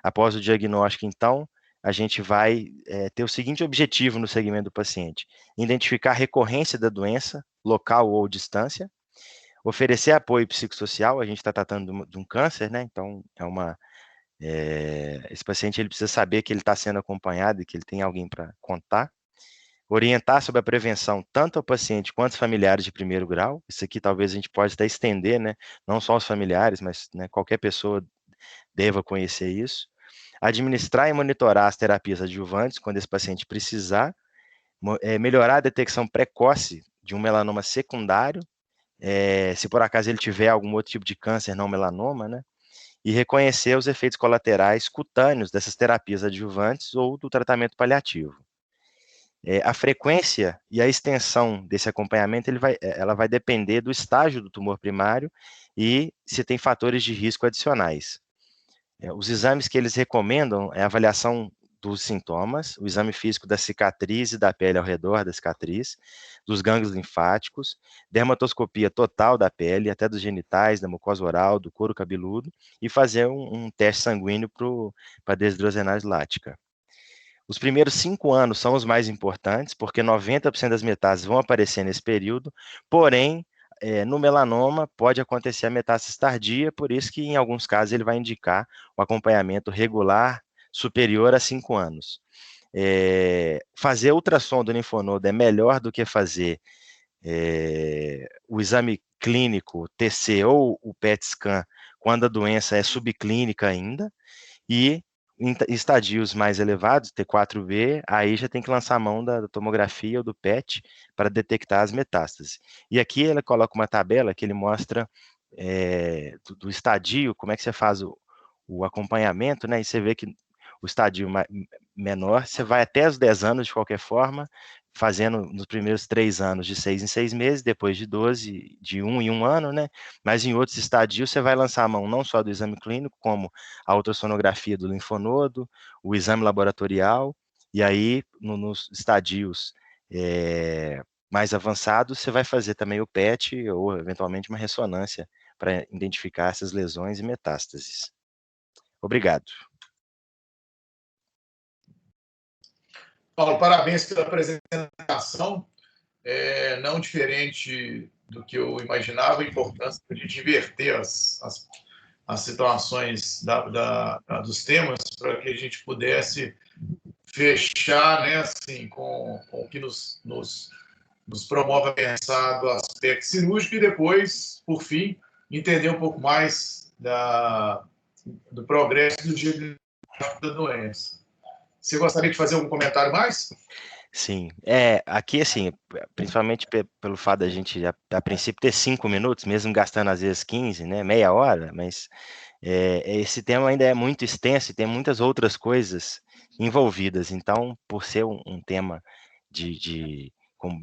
S5: Após o diagnóstico, então, a gente vai ter o seguinte objetivo no segmento do paciente: identificar a recorrência da doença, local ou distância, oferecer apoio psicossocial, a gente está tratando de um câncer, né? Então, esse paciente ele precisa saber que ele está sendo acompanhado e que ele tem alguém para contar. Orientar sobre a prevenção, tanto ao paciente quanto aos familiares de primeiro grau. Isso aqui talvez a gente pode até estender, né? Não só os familiares, mas né, qualquer pessoa deva conhecer isso. Administrar e monitorar as terapias adjuvantes quando esse paciente precisar. Melhorar a detecção precoce de um melanoma secundário, se por acaso ele tiver algum outro tipo de câncer não melanoma, né? E reconhecer os efeitos colaterais cutâneos dessas terapias adjuvantes ou do tratamento paliativo. A frequência e a extensão desse acompanhamento ela vai depender do estágio do tumor primário e se tem fatores de risco adicionais. Os exames que eles recomendam é a avaliação dos sintomas, o exame físico da cicatriz e da pele ao redor da cicatriz, dos gânglios linfáticos, dermatoscopia total da pele, até dos genitais, da mucosa oral, do couro cabeludo, e fazer um teste sanguíneo para a desidrogenase lática. Os primeiros 5 anos são os mais importantes, porque 90% das metástases vão aparecer nesse período, porém, no melanoma pode acontecer a metástase tardia, por isso que em alguns casos ele vai indicar o acompanhamento regular superior a 5 anos. Fazer ultrassom do linfonodo é melhor do que fazer o exame clínico, TC ou o PET scan, quando a doença é subclínica ainda, e em estadios mais elevados, T4B, aí já tem que lançar a mão da tomografia ou do PET para detectar as metástases. E aqui ele coloca uma tabela que ele mostra do estadio, como é que você faz o acompanhamento, né? E você vê que o estadio menor, você vai até os 10 anos de qualquer forma, fazendo nos primeiros 3 anos de 6 em 6 meses, depois de 12, de 1 em 1 ano, né? Mas em outros estadios você vai lançar a mão não só do exame clínico, como a ultrassonografia do linfonodo, o exame laboratorial, e aí nos estadios mais avançados você vai fazer também o PET ou eventualmente uma ressonância para identificar essas lesões e metástases. Obrigado.
S1: Paulo, parabéns pela apresentação. Não diferente do que eu imaginava, a importância de a gente inverter as situações dos temas para que a gente pudesse fechar, né, assim, com o que nos promove a pensar do aspecto cirúrgico e depois, por fim, entender um pouco mais do progresso do diagnóstico da doença. Você gostaria de fazer algum comentário mais?
S5: Sim, aqui assim, principalmente pelo fato da gente, a princípio, ter 5 minutos, mesmo gastando às vezes 15, né, meia hora, mas esse tema ainda é muito extenso e tem muitas outras coisas envolvidas, então, por ser um tema com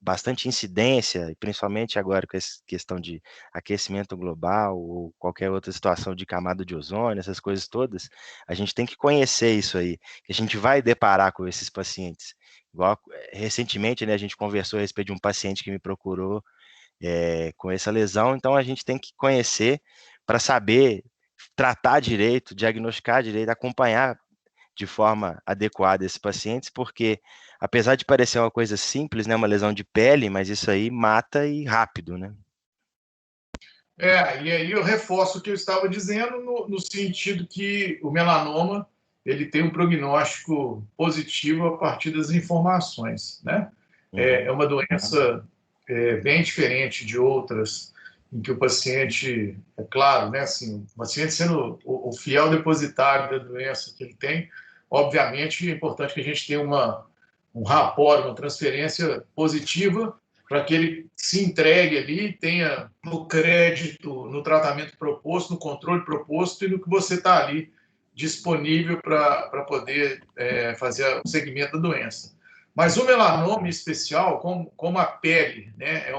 S5: bastante incidência, principalmente agora com essa questão de aquecimento global ou qualquer outra situação de camada de ozônio, essas coisas todas, a gente tem que conhecer isso aí, que a gente vai deparar com esses pacientes. Igual, recentemente, né, a gente conversou a respeito de um paciente que me procurou com essa lesão, então a gente tem que conhecer para saber tratar direito, diagnosticar direito, acompanhar de forma adequada esses pacientes, porque apesar de parecer uma coisa simples, né, uma lesão de pele, mas isso aí mata e rápido, né?
S1: E aí eu reforço o que eu estava dizendo no sentido que o melanoma ele tem um prognóstico positivo a partir das informações, né? É uma doença bem diferente de outras em que o paciente, é claro, né, assim, o paciente sendo o fiel depositário da doença que ele tem, obviamente é importante que a gente tenha um rapport, uma transferência positiva para que ele se entregue ali, tenha no crédito, no tratamento proposto, no controle proposto e no que você está ali disponível para poder fazer o segmento da doença. Mas o melanoma em especial, como a pele, né, é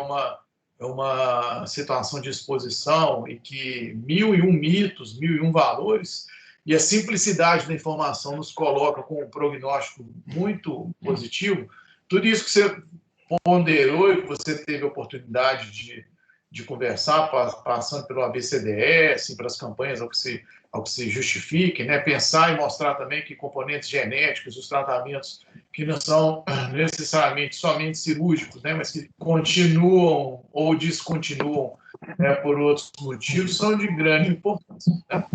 S1: uma situação de exposição e que 1001 mitos, 1001 valores, e a simplicidade da informação nos coloca com um prognóstico muito positivo. Tudo isso que você ponderou e que você teve a oportunidade de conversar, passando pelo ABCDE, assim, para as campanhas ao que se justifique, né? Pensar e mostrar também que componentes genéticos, os tratamentos que não são necessariamente somente cirúrgicos, né? Mas que continuam ou descontinuam, né, por outros motivos, são de grande importância, né?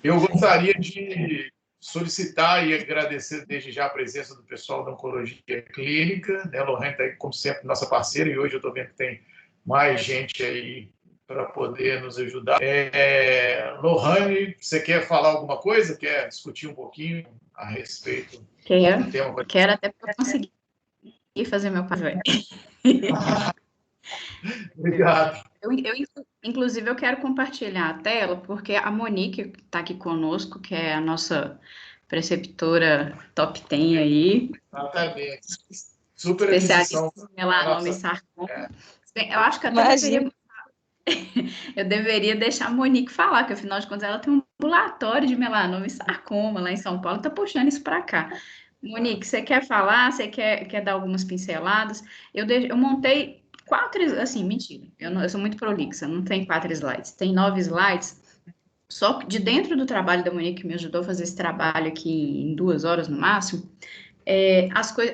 S1: Eu gostaria de solicitar e agradecer desde já a presença do pessoal da Oncologia Clínica, né? Lohane está aí, como sempre, nossa parceira, e hoje eu estou vendo que tem mais gente aí para poder nos ajudar. Lohane, você quer falar alguma coisa? Quer discutir um pouquinho a respeito do tema?
S6: Quero até para conseguir fazer meu papel.
S1: Obrigado.
S6: Inclusive, eu quero compartilhar a tela, porque a Monique está aqui conosco, que é a nossa preceptora top 10 aí.
S1: Exatamente. Super
S6: especialista
S1: aquisição.
S6: em melanoma e sarcoma. Eu acho que até eu deveria deixar a Monique falar, que afinal de contas ela tem um ambulatório de melanoma e sarcoma lá em São Paulo, está puxando isso para cá. Monique, você quer falar? Você quer dar algumas pinceladas? Eu montei 4, assim, mentira, eu sou muito prolixa, não tem 4 slides, tem 9 slides, só de dentro do trabalho da Monique, que me ajudou a fazer esse trabalho aqui em 2 horas no máximo,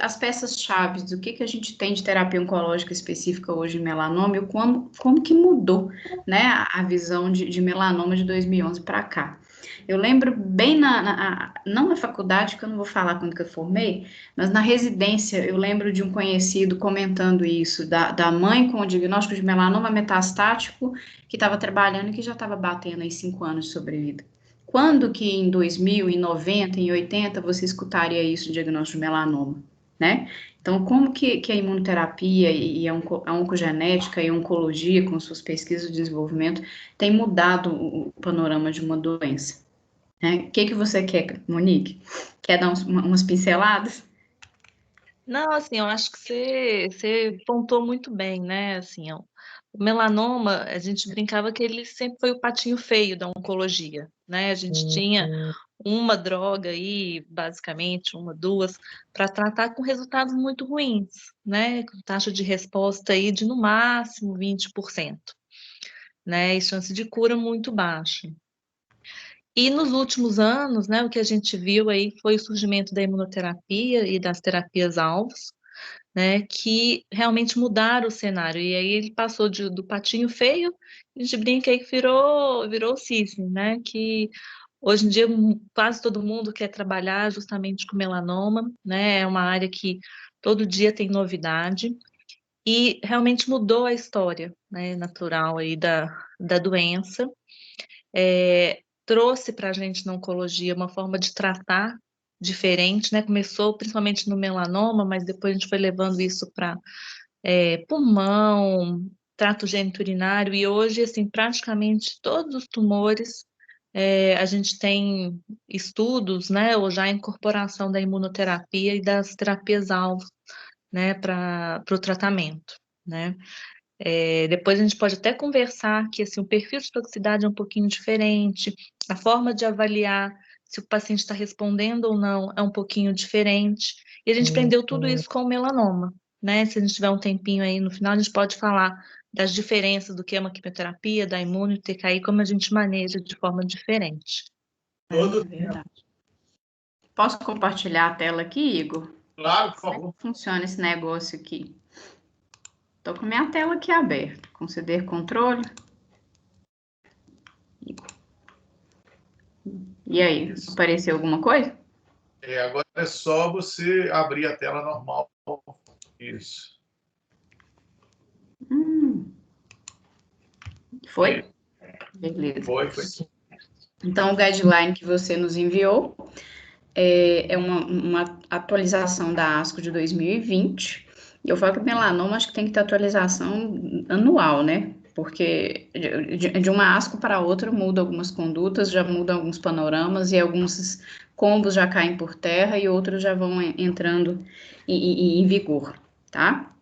S6: as peças-chave do que a gente tem de terapia oncológica específica hoje em melanoma e como que mudou, né, a visão de melanoma de 2011 para cá. Eu lembro bem, não na faculdade, que eu não vou falar quando que eu formei, mas na residência, eu lembro de um conhecido comentando isso, da mãe com o diagnóstico de melanoma metastático, que estava trabalhando e que já estava batendo aí 5 anos de sobrevida. Quando que em 2000, em 90, em 80, você escutaria isso, diagnóstico de melanoma, né? Então, como que a imunoterapia e a oncogenética e a oncologia, com suas pesquisas de desenvolvimento, tem mudado o panorama de uma doença? O que você quer, Monique? Quer dar umas pinceladas?
S7: Não, assim, eu acho que você pontuou muito bem, né? Assim, ó, o melanoma, a gente brincava que ele sempre foi o patinho feio da oncologia, né? A gente tinha uma droga aí, basicamente, uma, duas, para tratar com resultados muito ruins, né? Com taxa de resposta aí de no máximo 20%, né? E chance de cura muito baixa. E nos últimos anos, né, o que a gente viu aí foi o surgimento da imunoterapia e das terapias-alvos, né, que realmente mudaram o cenário. E aí ele passou do patinho feio, a gente brinca aí que virou cisne, né, que hoje em dia quase todo mundo quer trabalhar justamente com melanoma, né, é uma área que todo dia tem novidade, e realmente mudou a história, né, natural aí da doença. Trouxe para a gente na oncologia uma forma de tratar diferente, né? Começou principalmente no melanoma, mas depois a gente foi levando isso para pulmão, trato geniturinário, e hoje, assim, praticamente todos os tumores a gente tem estudos, né? Ou já a incorporação da imunoterapia e das terapias-alvo né, para o tratamento, né? Depois a gente pode até conversar que assim, o perfil de toxicidade é um pouquinho diferente, a forma de avaliar se o paciente está respondendo ou não é um pouquinho diferente, e a gente aprendeu tudo isso com o melanoma, né? Se a gente tiver um tempinho aí no final, a gente pode falar das diferenças do que é uma quimioterapia, da imuno e TKI, como a gente maneja de forma diferente.
S1: Todo
S6: Verdade. Posso compartilhar a tela aqui, Igor?
S1: Claro, por
S6: Como é
S1: favor.
S6: que funciona esse negócio aqui? Estou com minha tela aqui aberta. Conceder controle. E aí, apareceu alguma coisa?
S1: Agora é só você abrir a tela normal. Isso.
S6: Foi? Beleza.
S1: Foi.
S6: Então, o guideline que você nos enviou é uma atualização da ASCO de 2020. E eu falo que o melanoma acho que tem que ter atualização anual, né? Porque de uma ASCO para outra muda algumas condutas, já muda alguns panoramas e alguns combos já caem por terra e outros já vão entrando em vigor, tá?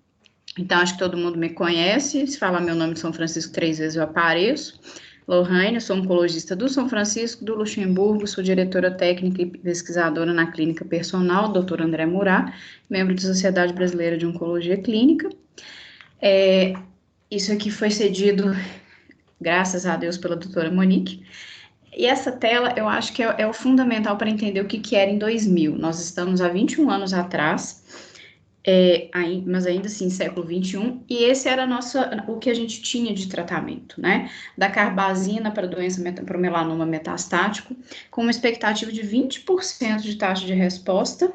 S6: Então, acho que todo mundo me conhece. Se falar meu nome de São Francisco 3 vezes, eu apareço. Lohane, sou oncologista do São Francisco, do Luxemburgo, sou diretora técnica e pesquisadora na Clínica Personal, Dr. André Murat, membro da Sociedade Brasileira de Oncologia Clínica. Isso aqui foi cedido, graças a Deus, pela doutora Monique. E essa tela, eu acho que é o fundamental para entender o que era em 2000. Nós estamos há 21 anos atrás, mas ainda assim, século XXI, e esse era o que a gente tinha de tratamento, né? Da carbazina para para o melanoma metastático, com uma expectativa de 20% de taxa de resposta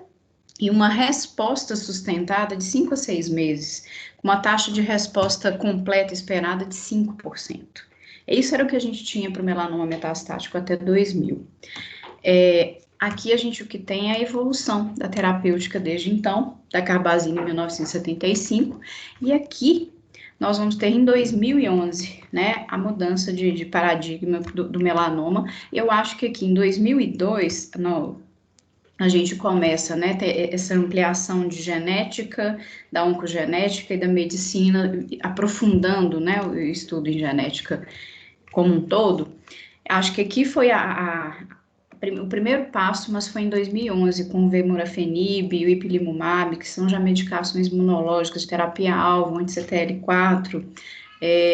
S6: e uma resposta sustentada de 5 a 6 meses, com uma taxa de resposta completa esperada de 5%. Isso era o que a gente tinha para o melanoma metastático até 2000. Aqui o que tem é a evolução da terapêutica desde então, da carbazina em 1975, e aqui nós vamos ter em 2011, né, a mudança de paradigma do melanoma. Eu acho que aqui em 2002, a gente começa, né, ter essa ampliação de genética, da oncogenética e da medicina, aprofundando, né, o estudo em genética como um todo. Acho que aqui foi o primeiro passo, mas foi em 2011, com o vemurafenib e o ipilimumab, que são já medicações imunológicas de terapia-alvo, anti-CTLA4,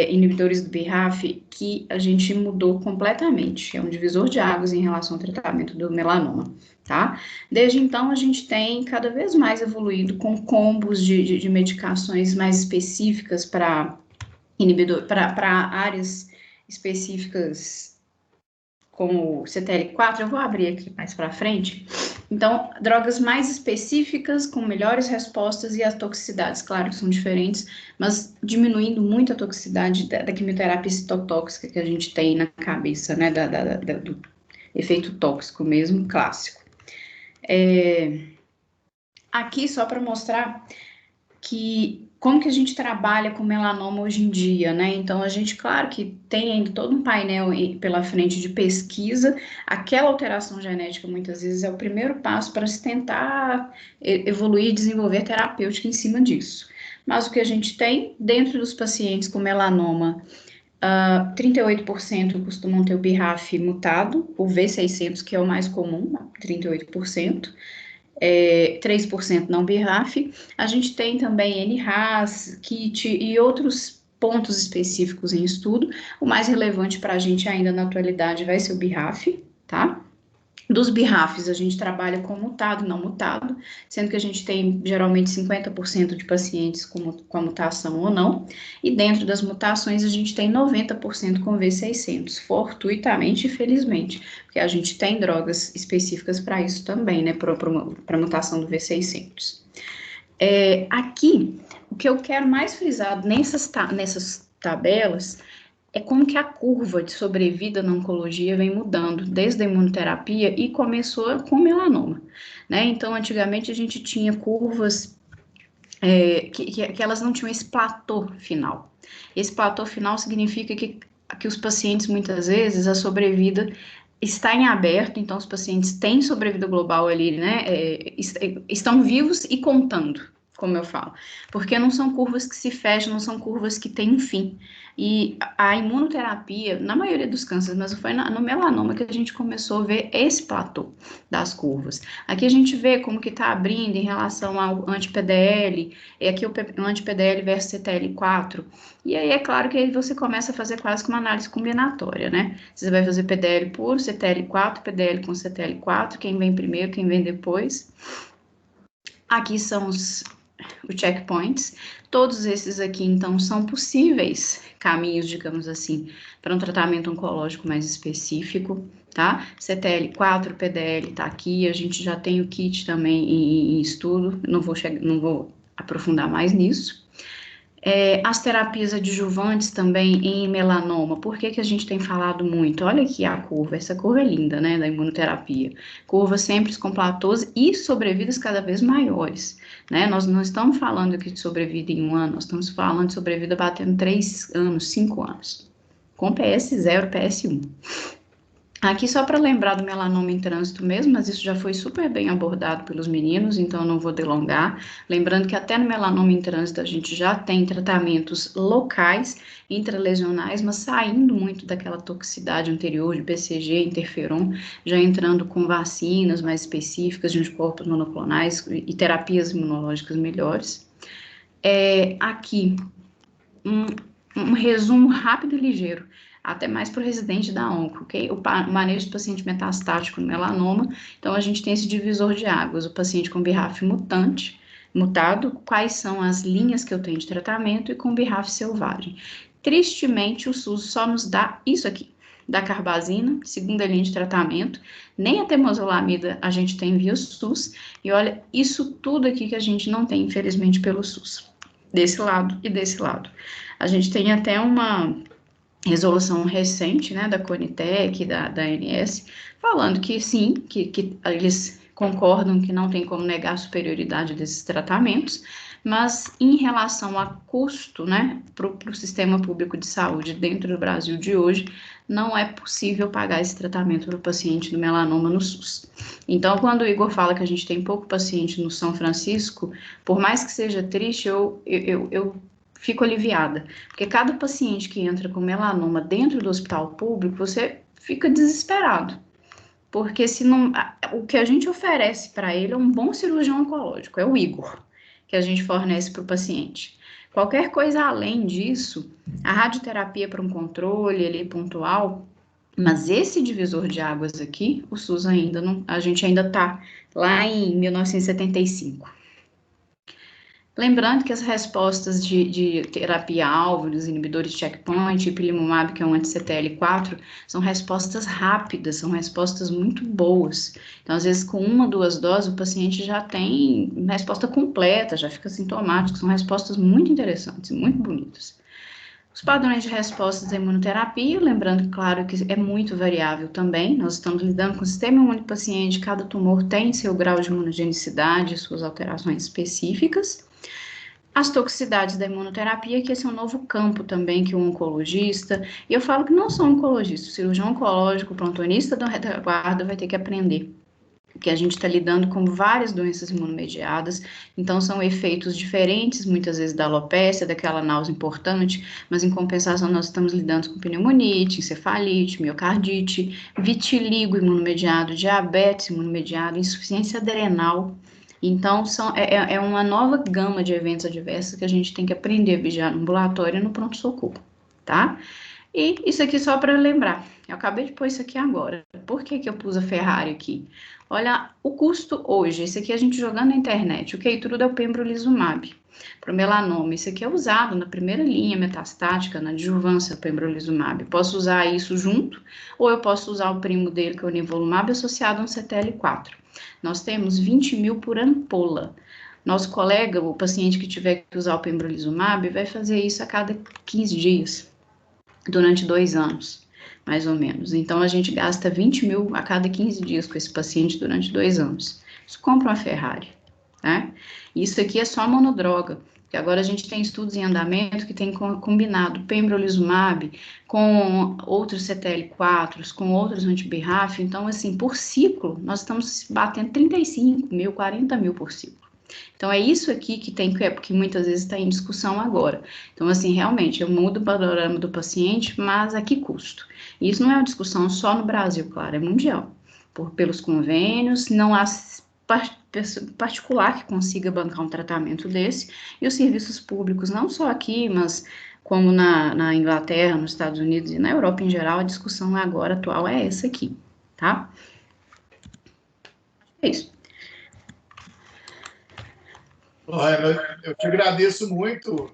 S6: inibidores do BRAF, que a gente mudou completamente. É um divisor de águas em relação ao tratamento do melanoma, tá? Desde então, a gente tem cada vez mais evoluído com combos de medicações mais específicas para áreas específicas como CTLA4, eu vou abrir aqui mais para frente. Então, drogas mais específicas, com melhores respostas e as toxicidades, claro que são diferentes, mas diminuindo muito a toxicidade da quimioterapia citotóxica que a gente tem na cabeça, né, do efeito tóxico mesmo, clássico. Aqui, só para mostrar como que a gente trabalha com melanoma hoje em dia, né? Então, a gente, claro que tem ainda todo um painel pela frente de pesquisa. Aquela alteração genética, muitas vezes, é o primeiro passo para se tentar evoluir e desenvolver terapêutica em cima disso. Mas o que a gente tem, dentro dos pacientes com melanoma, 38% costumam ter o BRAF mutado, o V600, que é o mais comum, 38%. 3% não BRAF, a gente tem também NRAS, KIT e outros pontos específicos em estudo. O mais relevante para a gente ainda na atualidade vai ser o BRAF, tá? Dos BRAFs, a gente trabalha com mutado e não mutado, sendo que a gente tem geralmente 50% de pacientes com a mutação ou não, e dentro das mutações a gente tem 90% com V600, fortuitamente e felizmente, porque a gente tem drogas específicas para isso também, né, para mutação do V600. Aqui, o que eu quero mais frisar nessas tabelas é como que a curva de sobrevida na oncologia vem mudando desde a imunoterapia e começou com melanoma, né? Então, antigamente a gente tinha curvas que elas não tinham esse platô final. Esse platô final significa que os pacientes, muitas vezes, a sobrevida está em aberto, então os pacientes têm sobrevida global ali, né? Estão vivos e contando. como eu falo, porque não são curvas que se fecham, não são curvas que têm um fim. E a imunoterapia, na maioria dos cânceres, mas foi no melanoma que a gente começou a ver esse platô das curvas. Aqui a gente vê como que está abrindo em relação ao anti-PDL, e aqui o anti-PDL versus CTL4, e aí é claro que aí você começa a fazer quase que uma análise combinatória, né? Você vai fazer PDL puro, CTL4, PDL com CTL4, quem vem primeiro, quem vem depois. Aqui são os checkpoints. Todos esses aqui, então, são possíveis caminhos, digamos assim, para um tratamento oncológico mais específico, tá? CTL4, PDL tá aqui, a gente já tem o kit também em estudo, não vou aprofundar mais nisso. As terapias adjuvantes também em melanoma, por que a gente tem falado muito? Olha aqui a curva, essa curva é linda, né, da imunoterapia. Curvas sempre com platôs e sobrevidas cada vez maiores, né? Nós não estamos falando aqui de sobrevida em 1 ano, nós estamos falando de sobrevida batendo 3 anos, 5 anos, com PS0, PS1. Aqui só para lembrar do melanoma em trânsito mesmo, mas isso já foi super bem abordado pelos meninos, então eu não vou delongar. Lembrando que até no melanoma em trânsito a gente já tem tratamentos locais, intralesionais, mas saindo muito daquela toxicidade anterior de BCG, interferon, já entrando com vacinas mais específicas de anticorpos monoclonais e terapias imunológicas melhores. Aqui, um resumo rápido e ligeiro, até mais para o residente da onco, ok? O manejo do paciente metastático no melanoma, então a gente tem esse divisor de águas, o paciente com BRAF mutado, quais são as linhas que eu tenho de tratamento, e com BRAF selvagem. Tristemente, o SUS só nos dá isso aqui, da carbazina, segunda linha de tratamento, nem a temozolomida a gente tem via SUS, e olha, isso tudo aqui que a gente não tem, infelizmente, pelo SUS, desse lado e desse lado. A gente tem até uma resolução recente, né, da Conitec, da ANS, falando que sim, que eles concordam que não tem como negar a superioridade desses tratamentos, mas em relação a custo, né, para o sistema público de saúde dentro do Brasil de hoje, não é possível pagar esse tratamento para o paciente do melanoma no SUS. Então, quando o Igor fala que a gente tem pouco paciente no São Francisco, por mais que seja triste, eu fico aliviada, porque cada paciente que entra com melanoma dentro do hospital público, você fica desesperado, porque se não, o que a gente oferece para ele é um bom cirurgião oncológico, é o Igor, que a gente fornece para o paciente. Qualquer coisa além disso, a radioterapia para um controle ali pontual, mas esse divisor de águas aqui, o SUS ainda não, a gente ainda está lá em 1975. Lembrando que as respostas de terapia-alvo, dos inibidores de checkpoint, ipilimumab, que é um anti-CTL4, são respostas rápidas, são respostas muito boas. Então, às vezes, com 1, 2 doses, o paciente já tem resposta completa, já fica sintomático, são respostas muito interessantes, muito bonitas. Os padrões de respostas da imunoterapia, lembrando, claro, que é muito variável também, nós estamos lidando com o sistema imune do paciente, cada tumor tem seu grau de imunogenicidade, suas alterações específicas. As toxicidades da imunoterapia, que esse é um novo campo também que o oncologista, e eu falo que não só oncologista, o cirurgião oncológico, o plantonista da retaguarda vai ter que aprender, porque a gente está lidando com várias doenças imunomediadas, então são efeitos diferentes, muitas vezes da alopécia, daquela náusea importante, mas em compensação nós estamos lidando com pneumonite, encefalite, miocardite, vitiligo imunomediado, diabetes imunomediado, insuficiência adrenal. Então, é uma nova gama de eventos adversos que a gente tem que aprender a vigiar no ambulatório e no pronto-socorro, tá? E isso aqui só para lembrar, eu acabei de pôr isso aqui agora. Por que eu pus a Ferrari aqui? Olha, o custo hoje, esse aqui a gente jogando na internet, o Keytruda é o pembrolizumab, para o melanoma. Isso aqui é usado na primeira linha metastática, na adjuvância pembrolizumab. Eu posso usar isso junto, ou eu posso usar o primo dele, que é o nivolumab, associado a um CTL4. Nós temos 20 mil por ampola. Nosso colega, o paciente que tiver que usar o pembrolizumab, vai fazer isso a cada 15 dias, durante 2 anos, mais ou menos. Então, a gente gasta 20 mil a cada 15 dias com esse paciente durante 2 anos. Isso compra uma Ferrari, né? Isso aqui é só monodroga, porque agora a gente tem estudos em andamento que tem combinado pembrolizumab com outros CTL4s, com outros anti-BRAF. Então, assim, por ciclo, nós estamos batendo 35 mil, 40 mil por ciclo. Então, é isso aqui que muitas vezes está em discussão agora. Então, assim, realmente, eu mudo o panorama do paciente, mas a que custo? E isso não é uma discussão só no Brasil, claro, é mundial. Pelos convênios, não há particular que consiga bancar um tratamento desse, e os serviços públicos, não só aqui, mas como na Inglaterra, nos Estados Unidos e na Europa em geral, a discussão agora atual é essa aqui, tá? É isso.
S1: Lorena, eu te agradeço muito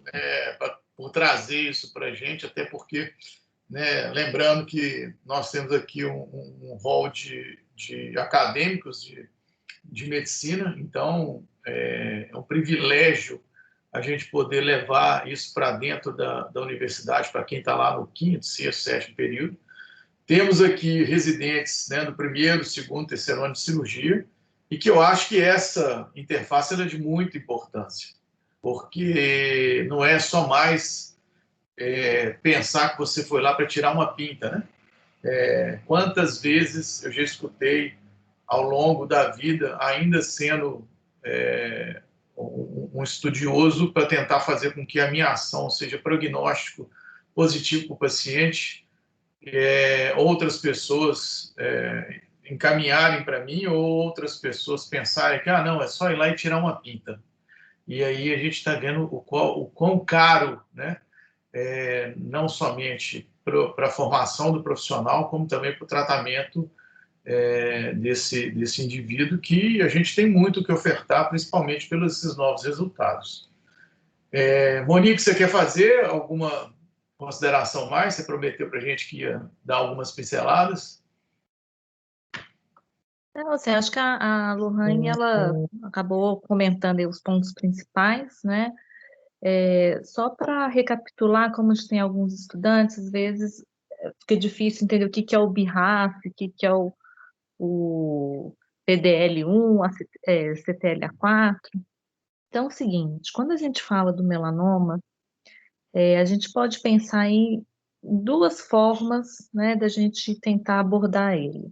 S1: por trazer isso para a gente, até porque, né, lembrando que nós temos aqui um rol de acadêmicos de medicina, então é um privilégio a gente poder levar isso para dentro da universidade, para quem está lá no 5º, 6º, 7º período. Temos aqui residentes, né, do 1º, 2º, 3º ano de cirurgia, e que eu acho que essa interface é de muita importância, porque não é só mais pensar que você foi lá para tirar uma pinta, né? Quantas vezes eu já escutei ao longo da vida, ainda sendo um estudioso, para tentar fazer com que a minha ação seja prognóstico positivo para o paciente, outras pessoas encaminharem para mim, ou outras pessoas pensarem que, não, é só ir lá e tirar uma pinta. E aí a gente está vendo o quão caro, né? Não somente para a formação do profissional, como também para o tratamento desse indivíduo, que a gente tem muito o que ofertar, principalmente pelos esses novos resultados. Monique, você quer fazer alguma consideração mais? Você prometeu para a gente que ia dar algumas pinceladas.
S7: Assim, acho que a Lohane, ela acabou comentando aí os pontos principais, né? Só para recapitular, como a gente tem alguns estudantes, às vezes fica difícil entender o que é o BRAF, o que é o PDL1, CTLA4. Então, é o seguinte, quando a gente fala do melanoma, a gente pode pensar em duas formas, né, da gente tentar abordar ele.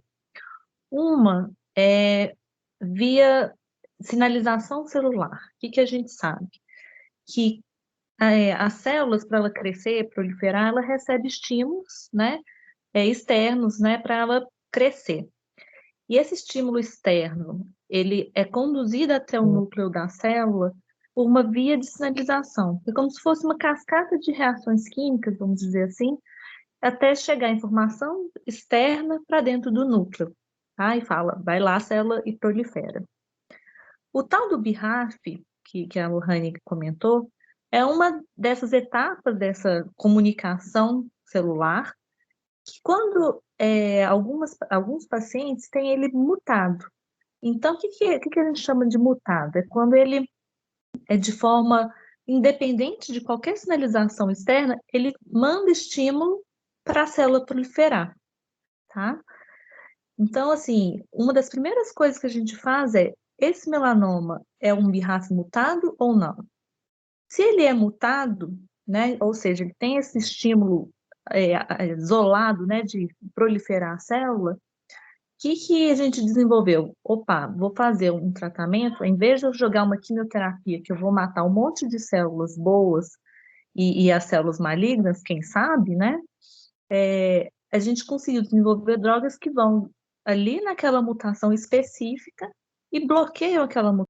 S7: Uma é via sinalização celular. O que a gente sabe? Que as células, para ela crescer, proliferar, ela recebe estímulos, né, externos, né, para ela crescer. E esse estímulo externo, ele é conduzido até o núcleo da célula por uma via de sinalização. É como se fosse uma cascata de reações químicas, vamos dizer assim, até chegar a informação externa para dentro do núcleo. Tá? E fala, vai lá a célula e prolifera. O tal do BRAF, que a Lohane comentou, é uma dessas etapas dessa comunicação celular, que quando alguns pacientes têm ele mutado. Então, o que a gente chama de mutado? É quando ele é de forma independente de qualquer sinalização externa, ele manda estímulo para a célula proliferar, tá? Então, assim, uma das primeiras coisas que a gente faz é, esse melanoma é um BRAF mutado ou não? Se ele é mutado, né, ou seja, ele tem esse estímulo isolado, né, de proliferar a célula, o que a gente desenvolveu? Opa, vou fazer um tratamento, em vez de eu jogar uma quimioterapia, que eu vou matar um monte de células boas e as células malignas, quem sabe, né? A gente conseguiu desenvolver drogas que vão ali naquela mutação específica e bloqueiam aquela mutação.